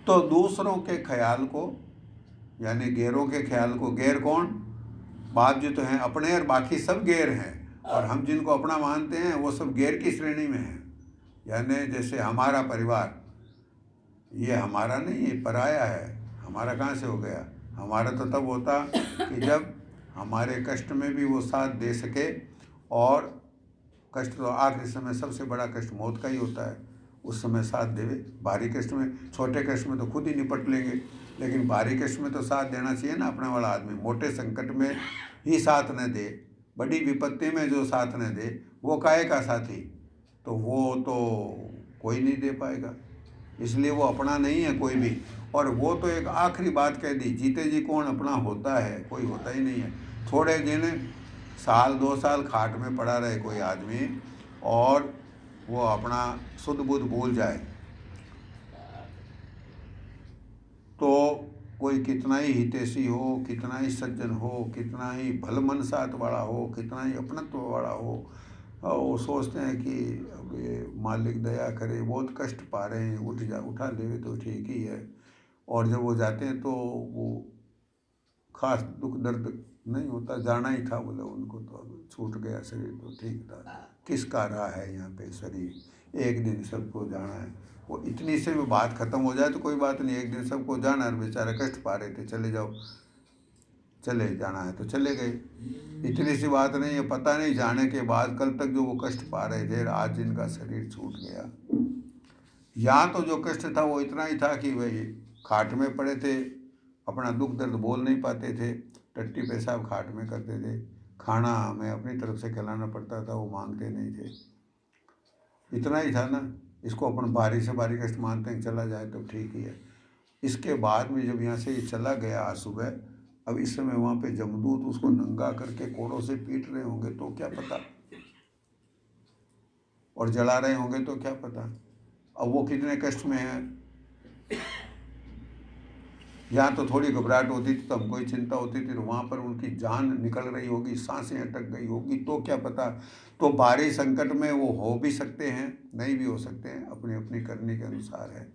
तो दूसरों के ख्याल को, यानी गैरों के ख्याल को, गैर कौन? बाप जी तो हैं अपने और बाकी सब गैर हैं। और हम जिनको अपना मानते हैं वो सब गैर की श्रेणी में हैं। यानी जैसे हमारा परिवार, ये हमारा नहीं, ये पराया है। हमारा कहाँ से हो गया? हमारा तो तब होता कि जब हमारे कष्ट में भी वो साथ दे सके। और कष्ट तो आखिरी समय सबसे बड़ा कष्ट मौत का ही होता है, उस समय साथ देवे। भारी कष्ट में, छोटे कष्ट में तो खुद ही निपट लेंगे, लेकिन भारी कष्ट में तो साथ देना चाहिए ना अपने वाला आदमी। मोटे संकट में ही साथ न दे, बड़ी विपत्ति में जो साथ न दे वो काहे का साथी? तो वो तो कोई नहीं दे पाएगा। इसलिए वो अपना नहीं है कोई भी। और वो तो एक आखिरी बात कह दी, जीते जी कौन अपना होता है? कोई होता ही नहीं है। थोड़े दिन, साल 2 साल खाट में पड़ा रहे कोई आदमी और वो अपना शुद्ध बुद्ध भूल जाए, तो कोई कितना ही हितैषी हो, कितना ही सज्जन हो, कितना ही भल मनसात वाला हो, कितना ही अपनत्व वाला हो, वो सोचते हैं कि अब ये मालिक दया करे, बहुत कष्ट पा रहे हैं, उठा ले तो ठीक ही है। और जब वो जाते हैं तो वो खास दुख दर्द नहीं होता, जाना ही था बोले उनको, तो अब छूट गया शरीर तो ठीक था। किसका रहा है यहाँ पे शरीर? एक दिन सबको जाना है। वो इतनी से भी बात खत्म हो जाए तो कोई बात नहीं, एक दिन सबको जाना है, बेचारे कष्ट पा रहे थे, चले जाओ, चले जाना है तो चले गए। इतनी सी बात नहीं है, पता नहीं जाने के बाद कल तक जो वो कष्ट पा रहे थे, आज इनका शरीर छूट गया। यहाँ तो जो कष्ट था वो इतना ही था कि भाई खाट में पड़े थे, अपना दुख दर्द बोल नहीं पाते थे, टट्टी पेशाब खाट में करते थे, खाना हमें अपनी तरफ से खिलाना पड़ता था, वो मांगते नहीं थे। इतना ही था ना, इसको अपन भारी से भारी कष्ट मानते हैं, चला जाए तो ठीक ही है। इसके बाद में जब यहाँ से ये चला गया आज सुबह, अब इस समय वहाँ पे जमदूत उसको नंगा करके कोड़ों से पीट रहे होंगे तो क्या पता, और जला रहे होंगे तो क्या पता, अब वो कितने कष्ट में है। यहाँ तो थोड़ी घबराहट होती थी तो हमको ही चिंता होती थी, वहाँ पर उनकी जान निकल रही होगी, सांसें अटक गई होगी तो क्या पता। तो भारी संकट में वो हो भी सकते हैं, नहीं भी हो सकते हैं, अपनी अपनी करने के अनुसार है।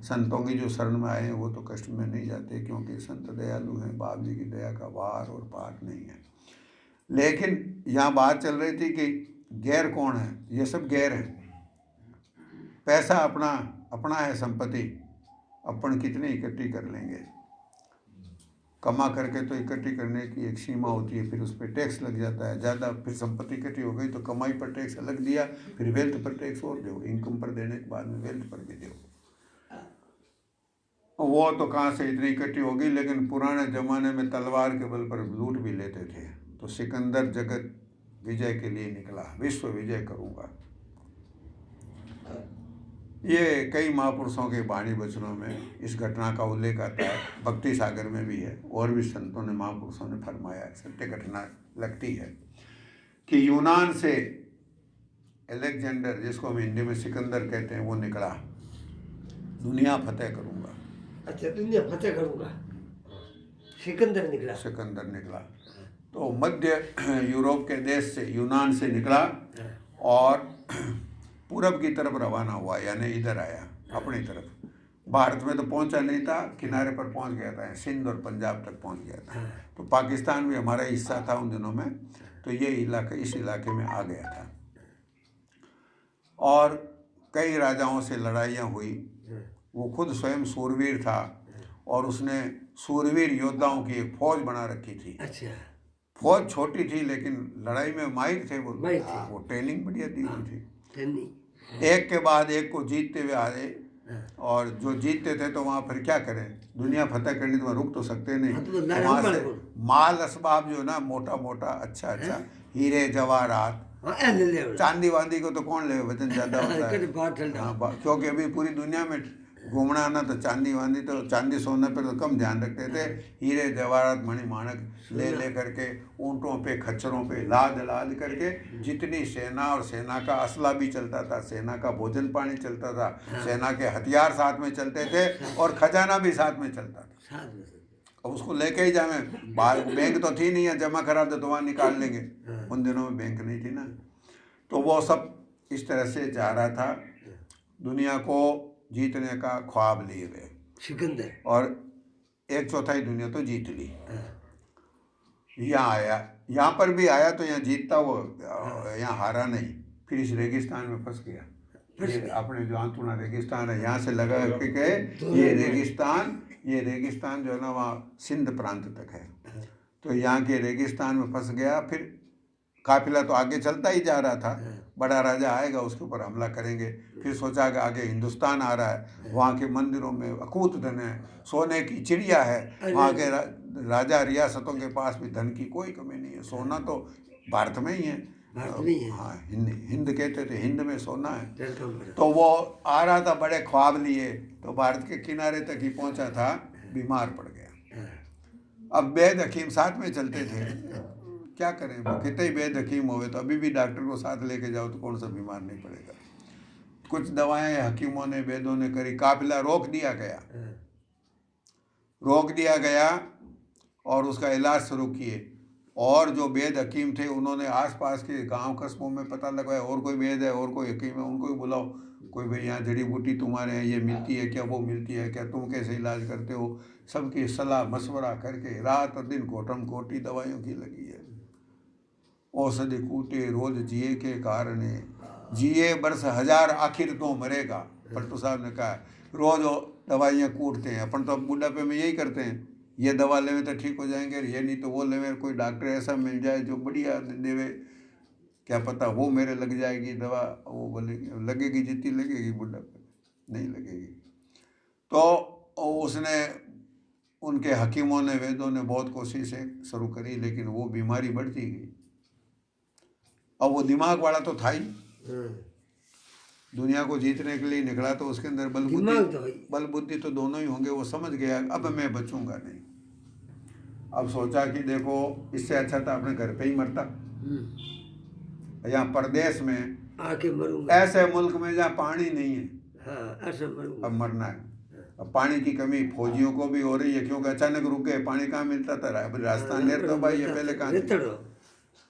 संतों की जो शरण में आए हैं वो तो कष्ट में नहीं जाते, क्योंकि संत दयालु हैं, बाप जी की दया का वार और पार नहीं है। लेकिन यहाँ बात चल रही थी कि गैर कौन है, ये सब गैर हैं। पैसा अपना अपना है, संपत्ति अपन कितनी इकट्ठी कर लेंगे, कमा करके तो इकट्ठी करने की एक सीमा होती है, फिर उस पर टैक्स लग जाता है ज़्यादा, फिर संपत्ति इकट्ठी हो गई तो कमाई पर टैक्स अलग दिया, फिर वेल्थ पर टैक्स और दो, इनकम पर देने के बाद में वेल्थ पर भी दो। वो तो कहाँ से इतनी इकट्ठी होगी, लेकिन पुराने ज़माने में तलवार के बल पर लूट भी लेते थे। तो सिकंदर जगत विजय के लिए निकला, विश्व विजय करूँगा। ये कई महापुरुषों के वाणी वचनों में इस घटना का उल्लेख आता है, भक्ति सागर में भी है, और भी संतों ने महापुरुषों ने फरमाया है। सत्य घटना लगती है कि यूनान से अलेक्जेंडर, जिसको हम हिंदी में सिकंदर कहते हैं, वो निकला, दुनिया फतेह करूँगा। अच्छा, दुनिया फतेह करूँगा, सिकंदर निकला। सिकंदर निकला तो मध्य यूरोप के देश से, यूनान से निकला और पूरब की तरफ रवाना हुआ, यानी इधर आया अपनी तरफ। भारत में तो पहुंचा नहीं था, किनारे पर पहुंच गया था, सिंध और पंजाब तक पहुंच गया था। तो पाकिस्तान भी हमारा हिस्सा था उन दिनों में, तो ये इलाका, इस इलाके में आ गया था। और कई राजाओं से लड़ाइयाँ हुई। वो खुद स्वयं सूरवीर था और उसने सूरवीर योद्धाओं की एक फौज बना रखी थी। अच्छा, फौज छोटी थी लेकिन लड़ाई में माहिर थे माहिर वो ट्रेनिंग बढ़िया दी हुई थी। ट्रेनिंग। एक के बाद एक को जीतते हुए आ रहे, और जो जीतते थे तो वहाँ फिर क्या करें, दुनिया फतेह करनी तो वहाँ रुक तो सकते नहीं। तो वहाँ से माल असबाब जो ना, मोटा मोटा अच्छा अच्छा, हीरे जवाहरात, चांदी वांदी को तो कौन ले, वजन ज़्यादा होता है। हाँ, क्योंकि अभी पूरी दुनिया में घूमना ना, तो चांदी वांदी, तो चांदी सोने पर तो कम ध्यान रखते थे। हीरे जवाहरात मणि माणक ले करके ऊँटों पे, खच्चरों पे लाद लाद करके, जितनी सेना, और सेना का असला भी चलता था, सेना का भोजन पानी चलता था, सेना के हथियार साथ में चलते थे, और खजाना भी साथ में चलता था। अब उसको लेके ही जाए, बैंक तो थी नहीं है, जमा करा दो तो वहाँ निकाल लेंगे, उन दिनों में बैंक नहीं थी ना। तो वो सब इस तरह से जा रहा था, दुनिया को जीतने का ख्वाब लिए हुए सिकंदर, और 1/4 दुनिया तो जीत ली। यहाँ आया, यहाँ पर भी आया तो यहाँ जीतता वो, यहाँ हारा नहीं, फिर इस रेगिस्तान में फंस गया। अपने जो आंतुना रेगिस्तान है, यहाँ से लगा के ये रेगिस्तान जो है ना, वहाँ सिंध प्रांत तक है। तो यहाँ के रेगिस्तान में फंस गया। फिर काफिला तो आगे चलता ही जा रहा था, बड़ा राजा आएगा उसके ऊपर हमला करेंगे। फिर सोचा कि आगे हिंदुस्तान आ रहा है, वहाँ के मंदिरों में अकूत धन है, सोने की चिड़िया है, वहाँ के राजा रियासतों के पास भी धन की कोई कमी नहीं है, सोना तो भारत में ही है। हाँ, हिंद कहते थे, हिंद में सोना है। तो वो आ रहा था बड़े ख्वाब लिए, तो भारत के किनारे तक ही पहुंचा था, बीमार पड़ गया। अब वैद हकीम साथ में चलते थे, क्या करें, वो कितने ही वैद हकीम हुए, तो अभी भी डॉक्टर को साथ लेके जाओ तो कौन सा बीमार नहीं पड़ेगा। कुछ दवाएं हकीमों ने, वैदों ने करी, काफिला रोक दिया गया और उसका इलाज शुरू किए। और जो वैद हकीम थे उन्होंने आसपास के गांव कस्बों में पता लगाया, और कोई वैद है और कोई हकीम है, उनको ही बुलाओ, कोई भाई यहाँ जड़ी बूटी तुम्हारे यहाँ ये मिलती है क्या, वो मिलती है क्या, तुम कैसे इलाज करते हो। सबकी सलाह मशवरा करके रात और दिन कोटम कोटी दवाइयों की लगी है। औषधि कूटे रोज जिए के कारण, जिए बरस 1000 आखिर तो मरेगा। पलटू साहब ने कहा, रोज वो दवाइयाँ कूटते हैं, अपन तो अब बुढ़ापे में यही करते हैं, ये दवा लेवे तो ठीक हो जाएंगे, ये नहीं तो वो लेवे, कोई डॉक्टर ऐसा मिल जाए जो बढ़िया देवे, क्या पता वो मेरे लग जाएगी दवा, वो बोलेगी लगेगी, जितनी लगेगी, बुढ़ापे नहीं लगेगी। तो उसने, उनके हकीमों ने, वेदों ने बहुत कोशिशें शुरू करी, लेकिन वो बीमारी बढ़ती गई। अब वो दिमाग वाला तो था ही, दुनिया को जीतने के लिए निकला, तो उसके अंदर बल बुद्धि तो दोनों ही होंगे। वो समझ गया अब मैं बचूंगा नहीं। अब सोचा कि देखो, इससे अच्छा था अपने घर पे ही मरता, यहाँ परदेश में आके मरूंगा, ऐसे मुल्क में जहाँ पानी नहीं है। हाँ, ऐसे मरूंगा। अब मरना है। अब पानी की कमी फौजियों को भी हो रही है, क्योंकि अचानक रुक गए, पानी कहाँ मिलता था, राजस्थान नेर तो भाई ये पहले कहाँ थे,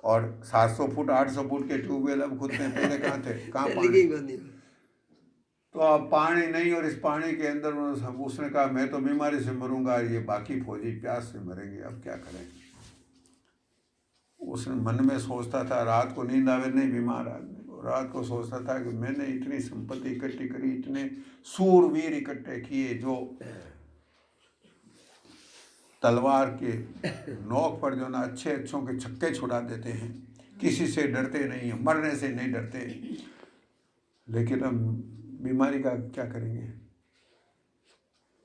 और 700 फुट 800 फुट के ट्यूबवेल अब खुद थे, पहले कहाँ थे, कहाँ पानी। तो अब पानी नहीं, और इस पानी के अंदर उसने कहा मैं तो बीमारी से मरूंगा, ये बाकी फौजी प्यास से मरेंगे, अब क्या करें। उसने मन में सोचता था, रात को नींद आवे नहीं बीमार आदमी को, रात को सोचता था कि मैंने इतनी संपत्ति इकट्ठी करी, इतने सूरवीर इकट्ठे किए जो तलवार के नोक पर जो ना अच्छे अच्छों के छक्के छुड़ा देते हैं, किसी से डरते नहीं है, मरने से नहीं डरते, लेकिन अब बीमारी का क्या करेंगे।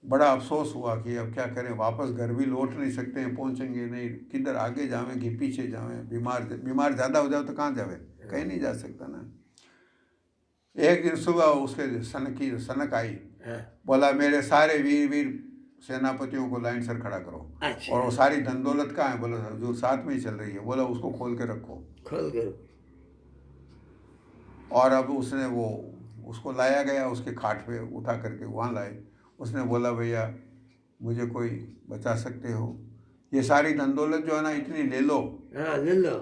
बड़ा अफसोस हुआ कि अब क्या करें, वापस घर भी लौट नहीं सकते हैं, पहुंचेंगे नहीं, किधर आगे जावें कि पीछे जावें, बीमार ज़्यादा हो जाओ तो कहाँ जावे, कहीं नहीं जा सकता ना। एक दिन सुबह उसके सनक आई, बोला मेरे सारे वीर सेनापतियों को लाइन सर खड़ा करो। अच्छा। और वो सारी धन दौलत कहाँ है, बोला जो साथ में ही चल रही है, बोला उसको खोल के रखो, खोल के। और अब उसने वो उसको लाया गया, उसके खाट पे उठा करके वहाँ लाए। उसने बोला भैया मुझे कोई बचा सकते हो, ये सारी धन दौलत जो है ना इतनी ले लो, हाँ ले लो,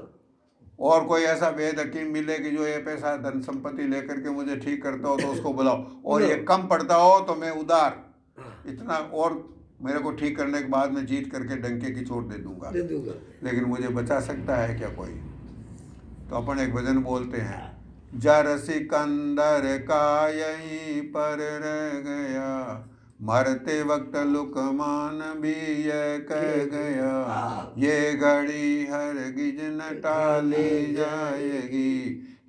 और कोई ऐसा वेद हकीम मिले कि जो ये पैसा धन संपत्ति लेकर के मुझे ठीक करता हो तो उसको बुलाओ, और ये कम पड़ता हो तो मैं उधार इतना और मेरे को ठीक करने के बाद में जीत करके डंके की चोट दे दूंगा, लेकिन मुझे बचा सकता है क्या कोई। तो अपन एक भजन बोलते हैं, जर सिकंदर का यहीं पर रह गया, मरते वक्त लुकमान भी ये कह गया, ये घड़ी हरगिज न टाली जाएगी,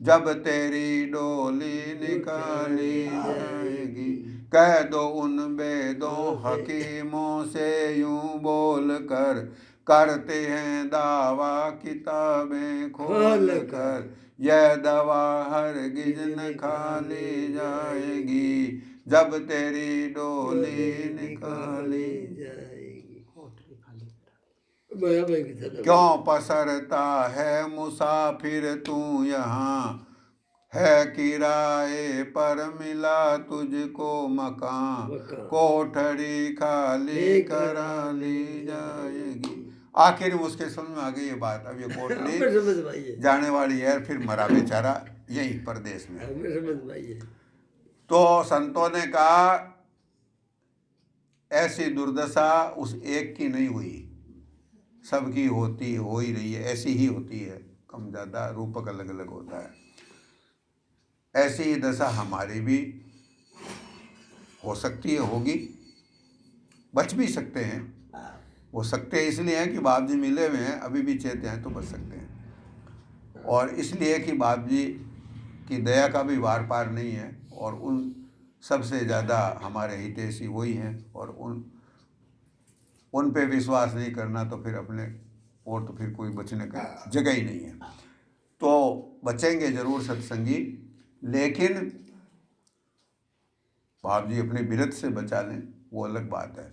जब तेरी डोली निकाली जाएगी। कह दो उन वेदों हकीमों से यूं बोल कर, करते हैं दावा किताबें खोल कर, यह दवा हरगिज न खाली जाएगी, जब तेरी डोली निकाली जाएगी। क्यों पसरता है मुसाफिर तू यहाँ, है किराए पर मिला तुझको मकान, कोठरी खाली करा ली जाएगी। आखिर उसके समझ में आ गई ये बात, अब ये कोठरी जाने वाली है, फिर मरा बेचारा यही परदेश में। तो संतों ने कहा ऐसी दुर्दशा उस एक की नहीं हुई, सबकी होती हो ही रही है, ऐसी ही होती है, कम ज़्यादा रूपक अलग अलग होता है। ऐसी ही दशा हमारी भी हो सकती है, होगी, बच भी सकते हैं। वो सकते इसलिए हैं कि बाप जी मिले हुए हैं, अभी भी चेते हैं तो बच सकते हैं, और इसलिए कि बाप जी की दया का भी वार पार नहीं है, और उन सबसे ज़्यादा हमारे हितैषी वही हैं, और उन पे विश्वास नहीं करना तो फिर अपने और तो फिर कोई बचने का जगह ही नहीं है। तो बचेंगे ज़रूर सत्संगी, लेकिन बाप जी अपने बिरत से बचा लें वो अलग बात है।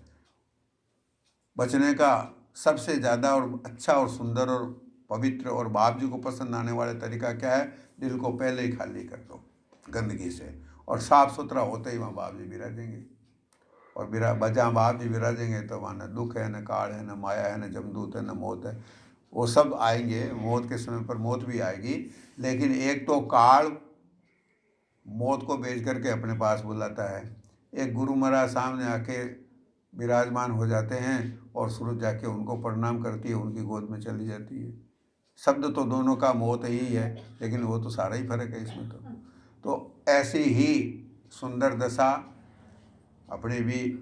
बचने का सबसे ज़्यादा और अच्छा और सुंदर और पवित्र और बाप जी को पसंद आने वाला तरीका क्या है, दिल को पहले ही खाली कर दो गंदगी से, और साफ़ सुथरा होते ही वहाँ बाप जी विराजेंगे। और जहाँ बाप जी विराजेंगे तो वहाँ न दुख है, न काल है, न माया है, न जमदूत है, न मौत है। वो सब आएंगे, मौत के समय पर मौत भी आएगी, लेकिन एक तो काल मौत को बेच करके अपने पास बुलाता है, एक गुरु महाराज सामने आके विराजमान हो जाते हैं और सूरज जाके उनको प्रणाम करती है, उनकी गोद में चली जाती है। शब्द तो दोनों का मौत ही है, लेकिन वो तो सारा ही फर्क है इसमें। तो ऐसी ही सुंदर दशा अपनी भी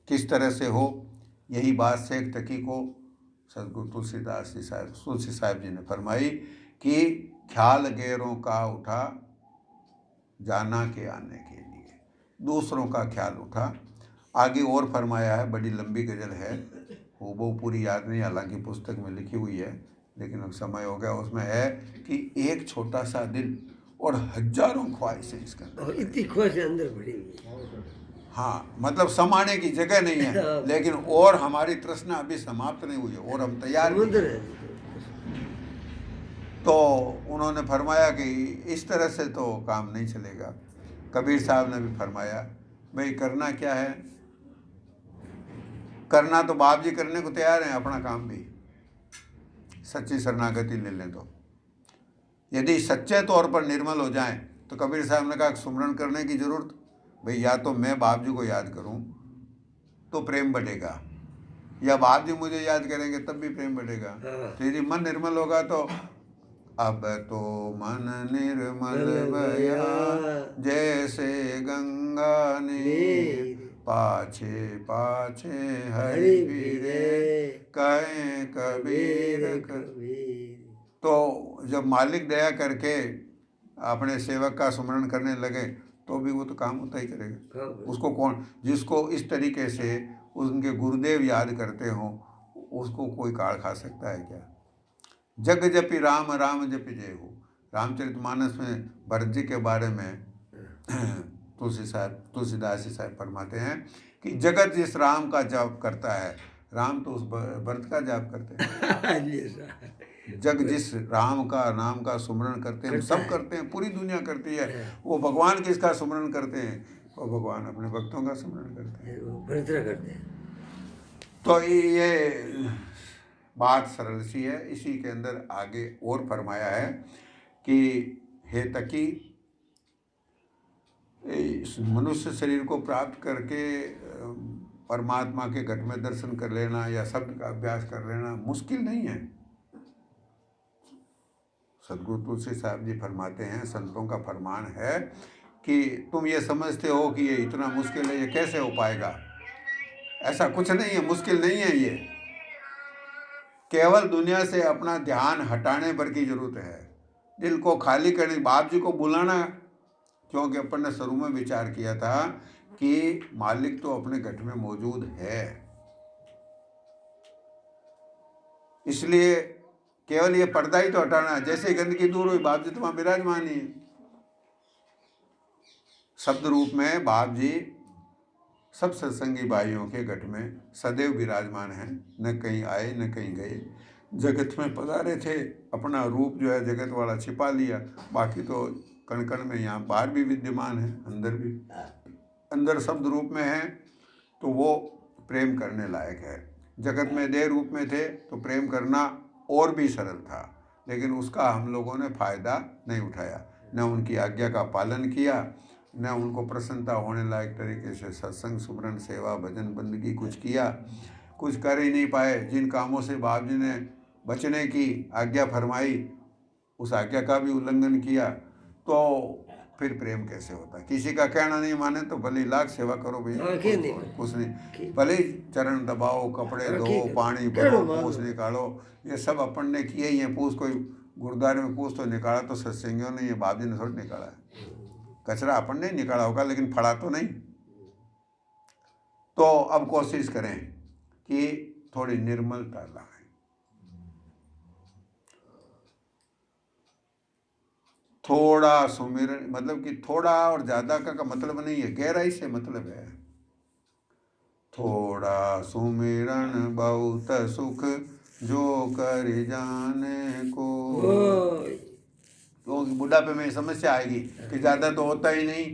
किस तरह से हो, यही बात शेख तकी को सदगुरु तुलसी साहब जी ने फरमाई कि ख्याल गैरों का उठा जाना के आने के लिए, दूसरों का ख्याल उठा। आगे और फरमाया है, बड़ी लंबी गज़ल है, वो पूरी याद नहीं, हालांकि पुस्तक में लिखी हुई है, लेकिन अब समय हो गया। उसमें है कि एक छोटा सा दिल और हजारों ख्वाहिशें इसके अंदर, और इतनी ख्वाहिशें अंदर भरी हुई है। हाँ, मतलब समाने की जगह नहीं है, लेकिन और हमारी तृष्णा अभी समाप्त नहीं हुई है और हम तैयार नहीं समुद्र हैं। है। तो उन्होंने फरमाया कि इस तरह से तो काम नहीं चलेगा। कबीर साहब ने भी फरमाया, भाई करना क्या है, करना तो बाप जी करने को तैयार हैं, अपना काम भी सच्ची शरणागति ले लें। तो यदि सच्चे तौर पर निर्मल हो जाएं तो कबीर साहब ने कहा सुमरन करने की जरूरत, भाई या तो मैं बाप जी को याद करूं तो प्रेम बढ़ेगा, या बाप जी मुझे याद करेंगे तब भी प्रेम बढ़ेगा। तो यदि मन निर्मल होगा तो अब तो मन निर्मल भया जैसे गंगा नीर, पाछे पाछे हरि फिरे कहे कबीर। तो जब मालिक दया करके अपने सेवक का सुमरण करने लगे तो भी वो तो काम होता ही करेगा। उसको कौन, जिसको इस तरीके से उनके गुरुदेव याद करते हो, उसको कोई काल खा सकता है क्या। जग जपि राम राम जपि जय हो। रामचरितमानस में भरत जी के बारे में तुलसीदास जी साहब फरमाते हैं कि जगत जिस राम का जाप करता है, राम तो उस भरत का जाप करते हैं। जग जिस राम का नाम का सुमरण करते हैं, सब करते हैं, पूरी दुनिया करती है। वो भगवान किसका सुमरण करते हैं, वो भगवान अपने भक्तों का सुमरण करते हैं। तो ये बात सरल सी है। इसी के अंदर आगे और फरमाया है कि हे तकी, इस मनुष्य शरीर को प्राप्त करके परमात्मा के घट में दर्शन कर लेना या शब्द का अभ्यास कर लेना मुश्किल नहीं है। सदगुरु तुलसी साहब जी फरमाते हैं, संतों का फरमान है कि तुम ये समझते हो कि ये इतना मुश्किल है, ये कैसे हो पाएगा। ऐसा कुछ नहीं है, मुश्किल नहीं है। ये केवल दुनिया से अपना ध्यान हटाने भर की जरूरत है, दिल को खाली करने, बाप जी को बुलाना। क्योंकि अपन ने शुरू में विचार किया था कि मालिक तो अपने घट में मौजूद है, इसलिए केवल ये पर्दा ही तो हटाना है। जैसे गंदगी दूर हुई, बाप जी तो वहां विराजमान ही। शब्द रूप में बाप जी सब सत्संगी भाइयों के घट में सदैव विराजमान हैं, न कहीं आए न कहीं गए। जगत में पधारे थे, अपना रूप जो है जगत वाला छिपा लिया, बाकी तो कण कण में यहाँ बाहर भी विद्यमान है, अंदर भी। अंदर शब्द रूप में है तो वो प्रेम करने लायक है। जगत में देह रूप में थे तो प्रेम करना और भी सरल था, लेकिन उसका हम लोगों ने फ़ायदा नहीं उठाया, न उनकी आज्ञा का पालन किया, न उनको प्रसन्नता होने लायक तरीके से सत्संग सुमरन सेवा भजन बंदगी कुछ किया, कुछ कर ही नहीं पाए। जिन कामों से बाप जी ने बचने की आज्ञा फरमाई, उस आज्ञा का भी उल्लंघन किया, तो फिर प्रेम कैसे होता है। किसी का कहना नहीं माने तो भले लाख सेवा करो भैया, कुछ नहीं, भले चरण दबाओ, कपड़े धो, पानी भरो, पूछ निकालो, ये सब अपन ने किए ही है। पूछ कोई गुरुद्वारे में पूछ तो निकाला तो सत्संगियों ने, ये बाप जी ने थोड़ा निकाला है। कचरा अपन ने निकाला होगा लेकिन फड़ा तो नहीं। तो अब कोशिश करें कि थोड़ी निर्मलता लाएं। थोड़ा सुमिरन, मतलब कि थोड़ा और ज़्यादा का मतलब नहीं है, गहराई से मतलब है। थोड़ा सुमिरन बहुत सुख जो कर जाने को। क्योंकि बुढ़ापे में समस्या आएगी कि ज़्यादा तो होता ही नहीं।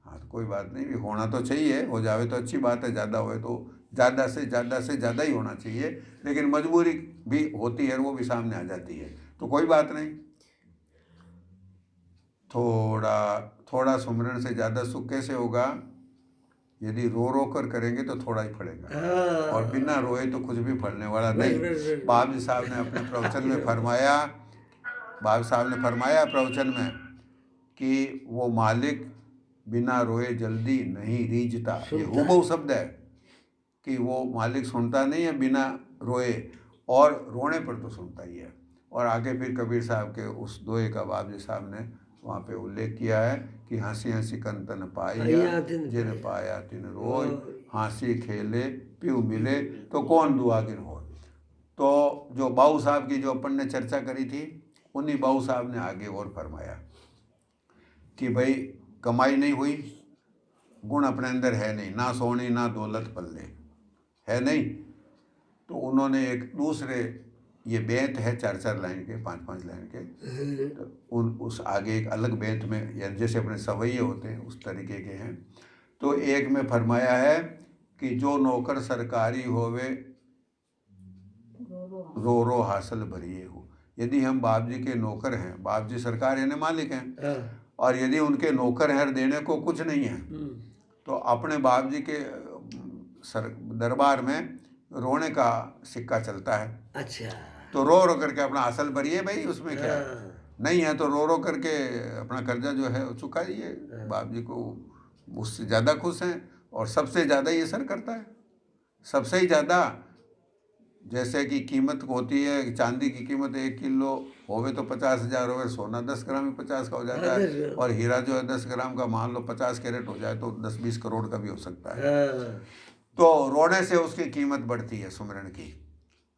हाँ, तो कोई बात नहीं, भी होना तो चाहिए, हो जावे तो अच्छी बात है, ज़्यादा होए तो ज़्यादा से ज़्यादा ही होना चाहिए, लेकिन मजबूरी भी होती है, वो भी सामने आ जाती है, तो कोई बात नहीं। थोड़ा सुमिरन से ज़्यादा सुख कैसे होगा, यदि रो रो कर करेंगे तो थोड़ा ही फलेगा, और बिना रोए तो कुछ भी फलने वाला नहीं। बाबा साहब ने अपने प्रवचन में फरमाया, प्रवचन में कि वो मालिक बिना रोए जल्दी नहीं रीझता। ये हूबहू शब्द है कि वो मालिक सुनता नहीं है बिना रोए, और रोने पर तो सुनता ही है। और आगे फिर कबीर साहब के उस दोहे का बाबजी साहब ने वहाँ पे उल्लेख किया है कि हंसी हंसी कंतन पाइया जिन पाया तिन रोय, हंसी खेले पीऊ मिले तो कौन दुआगिन हो। तो जो बाबू साहब की जो अपन ने चर्चा करी थी, उन्हीं बाबू साहब ने आगे और फरमाया कि भाई कमाई नहीं हुई, गुण अपने अंदर है नहीं, ना सोनी ना दौलत पल्ले है नहीं, तो उन्होंने एक दूसरे, ये बेंत है 4-4 लाइन के, 5-5 लाइन के, तो उस आगे एक अलग बेंत में, या जैसे अपने सवैये होते हैं उस तरीके के हैं। तो एक में फरमाया है कि जो नौकर सरकारी होवे रो रो हासिल भरिए हो। यदि हम बाप जी के नौकर हैं, बाप जी सरकार यानी मालिक हैं, और यदि उनके नौकर हैं देने को कुछ नहीं है, तो अपने बाप जी के दरबार में रोने का सिक्का चलता है। अच्छा, तो रो रो करके अपना हासिल भरिए भाई, उसमें क्या है, नहीं है तो रो रो करके अपना कर्जा जो है चुकाइए। बाप जी को उससे ज़्यादा खुश हैं, और सबसे ज़्यादा ये असर करता है, सबसे ही ज़्यादा। जैसे कि कीमत होती है, चांदी की कीमत 1 किलो होवे तो 50,000 होवे, सोना 10 ग्राम ही 50 का हो जाता है, और हीरा जो है 10 ग्राम का मान लो 50 कैरेट हो जाए तो 10-20 करोड़ का भी हो सकता है। तो रोने से उसकी कीमत बढ़ती है, सुमिरन की,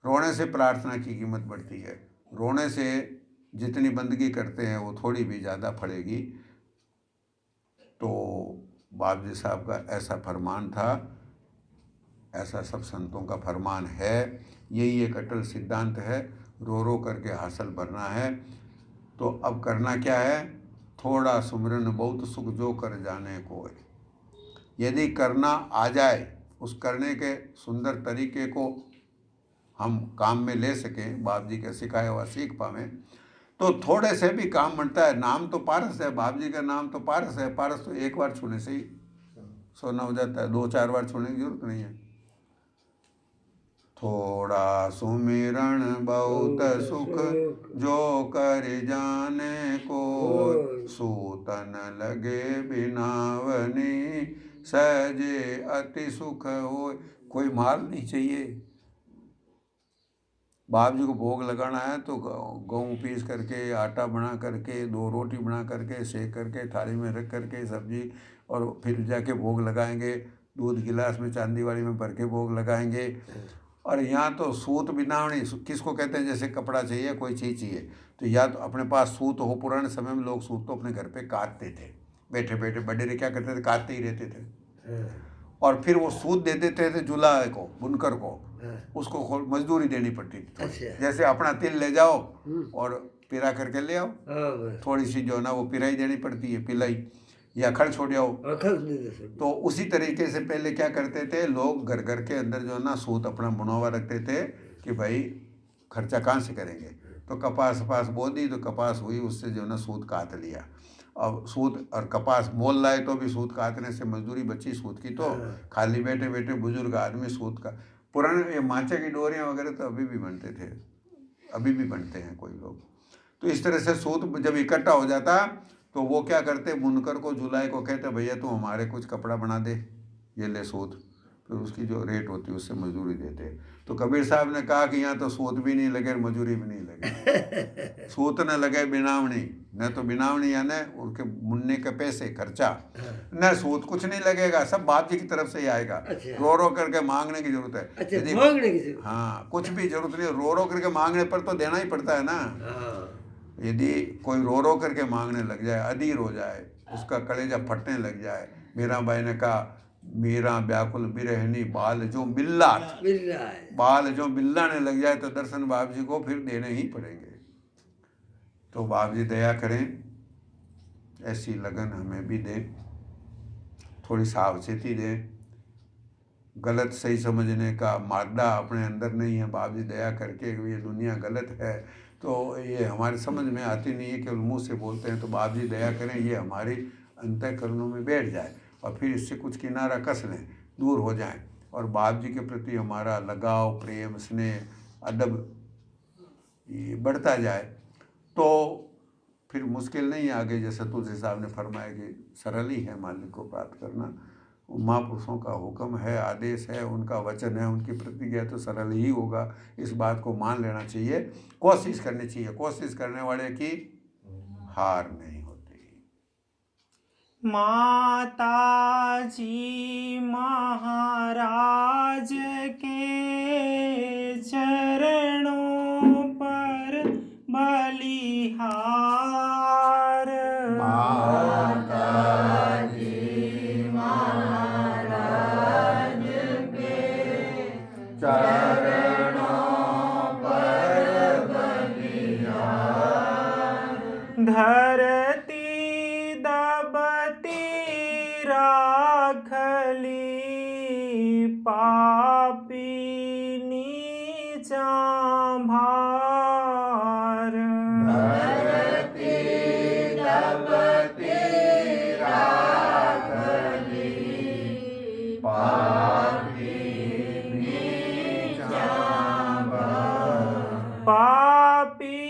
रोने से प्रार्थना की कीमत बढ़ती है, रोने से जितनी बंदगी करते हैं वो थोड़ी भी ज़्यादा फलेगी। तो बाप जी साहब का ऐसा फरमान था, ऐसा सब संतों का फरमान है, यही एक अटल सिद्धांत है, रो रो करके हासिल भरना है। तो अब करना क्या है, थोड़ा सुमिरन बहुत सुख जो कर जाने को। यदि करना आ जाए, उस करने के सुंदर तरीके को हम काम में ले सकें, बाप जी के सिखाया हुआ सीख पावें, तो थोड़े से भी काम बनता है। नाम तो पारस है, बाप जी का नाम तो पारस है, पारस तो एक बार छूने से ही सोना हो जाता है, 2-4 बार छूने की जरूरत नहीं है। थोड़ा सुमिरन बहुत सुख जो कर जाने को, सूतन लगे बिनावनी सहजे अति सुख हो। कोई माल नहीं चाहिए, बाप जी को भोग लगाना है तो गेहूँ पीस करके, आटा बना करके, 2 रोटी बना करके, सेक करके, थाली में रख करके सब्जी, और फिर जाके भोग लगाएंगे, दूध गिलास में चांदी वाली में भर के भोग लगाएंगे। और यहाँ तो सूत बिनावनी किसको कहते हैं, जैसे कपड़ा चाहिए, कोई चीज़ चाहिए, तो या तो अपने पास सूत हो। पुराने समय में लोग सूत तो अपने घर पे काटते थे, बैठे बैठे बडेरे क्या करते थे, काटते ही रहते थे, और फिर वो सूत दे देते थे जुलाहे को, बुनकर को, उसको मजदूरी देनी पड़ती थी। अच्छा। जैसे अपना तिल ले जाओ और पिरा करके ले आओ, थोड़ी सी जो ना वो पिराई देनी पड़ती है, पिलाई या खड़ छोड़ आओ। तो उसी तरीके से पहले क्या करते थे लोग, घर घर के अंदर जो ना सूत अपना बुना हुआ रखते थे कि भाई खर्चा कहाँ से करेंगे, तो कपास बो दी, तो कपास हुई, उससे जो ना सूत काट लिया। अब सूत और कपास मोल लाए तो भी सूत काटने से मजदूरी बची सूत की, तो खाली बैठे बैठे बुजुर्ग आदमी सूत का, पुराने ये माचे की डोरियाँ वगैरह तो अभी भी बनते थे, अभी भी बनते हैं कोई लोग। तो इस तरह से सूत जब इकट्ठा हो जाता तो वो क्या करते, बुनकर को, जुलाई को कहते, भैया तू हमारे कुछ कपड़ा बना दे, ये ले सूत, फिर उसकी जो रेट होती है उससे मजदूरी देते। तो कबीर साहब ने कहा कि यहाँ तो सूत भी नहीं लगे, मजदूरी भी नहीं लगे। सूत न लगे बिनावनी, न तो बिनावनी यानी उनके बुनने के पैसे खर्चा, न सूत, कुछ नहीं लगेगा, सब बाप जी की तरफ से ही आएगा। रो रो करके मांगने की जरूरत है, यदि मांगने की जरूरत, हाँ कुछ भी जरूरत नहीं, रो रो करके मांगने पर तो देना ही पड़ता है ना। यदि कोई रो रो करके मांगने लग जाए, अधीर हो जाए, उसका कलेजा फटने लग जाए, मीरा बाई ने कहा, मीरा व्याकुल बिरहनी बाल जो बिल्ला, बाल जो बिल्लाने लग जाए तो दर्शन बाप जी को फिर देने ही पड़ेंगे। तो बाप जी दया करें, ऐसी लगन हमें भी दें, थोड़ी सावचेती दें, गलत सही समझने का मादा अपने अंदर नहीं है। बाप जी दया करके, ये दुनिया गलत है तो ये हमारे समझ में आती नहीं है, केवल मुँह से बोलते हैं। तो बाप जी दया करें, ये हमारी अंतःकरणों में बैठ जाए और फिर इससे कुछ किनारा कस लें, दूर हो जाएं, और बाप जी के प्रति हमारा लगाव, प्रेम, स्नेह, अदब ये बढ़ता जाए। तो फिर मुश्किल नहीं है आगे, जैसे तुलसी साहब ने फरमाया कि सरल ही है मालिक को प्राप्त करना। महापुरुषों का हुक्म है, आदेश है, उनका वचन है, उनकी प्रतिज्ञा है, तो सरल ही होगा। इस बात को मान लेना चाहिए, कोशिश करनी चाहिए। कोशिश करने वाले की हार नहीं होती। माता जी महाराज के चरणों पर बलिहार। माता जी महाराज के चरणों पर बलिहार। धरती दबती राखली पापी नीचा भार। धरती दबती राखली पापी नीचा भार। पापी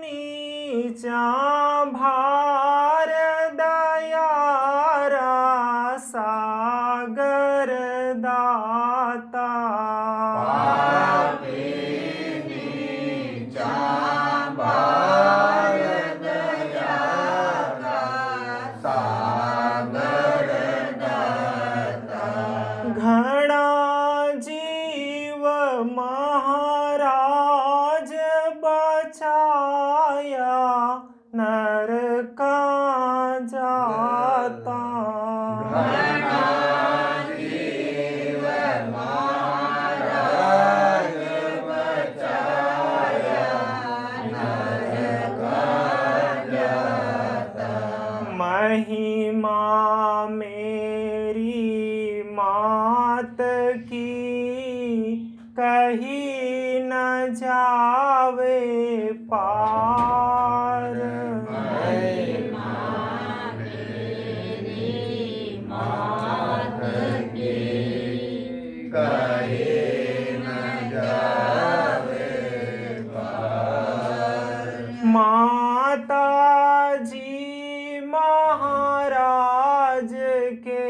नीचा भार दयारा सागर दाता। पापी नीचा भार दयारा सागर दाता। घना जीव महाराज बचाया नरका जाता। घना जीव महाराज बचाया नरका जाता। महिमा मेरी मात की कही न जावे पार। महिमा मेरी मात की कही न जावे पार। माता जी महाराज के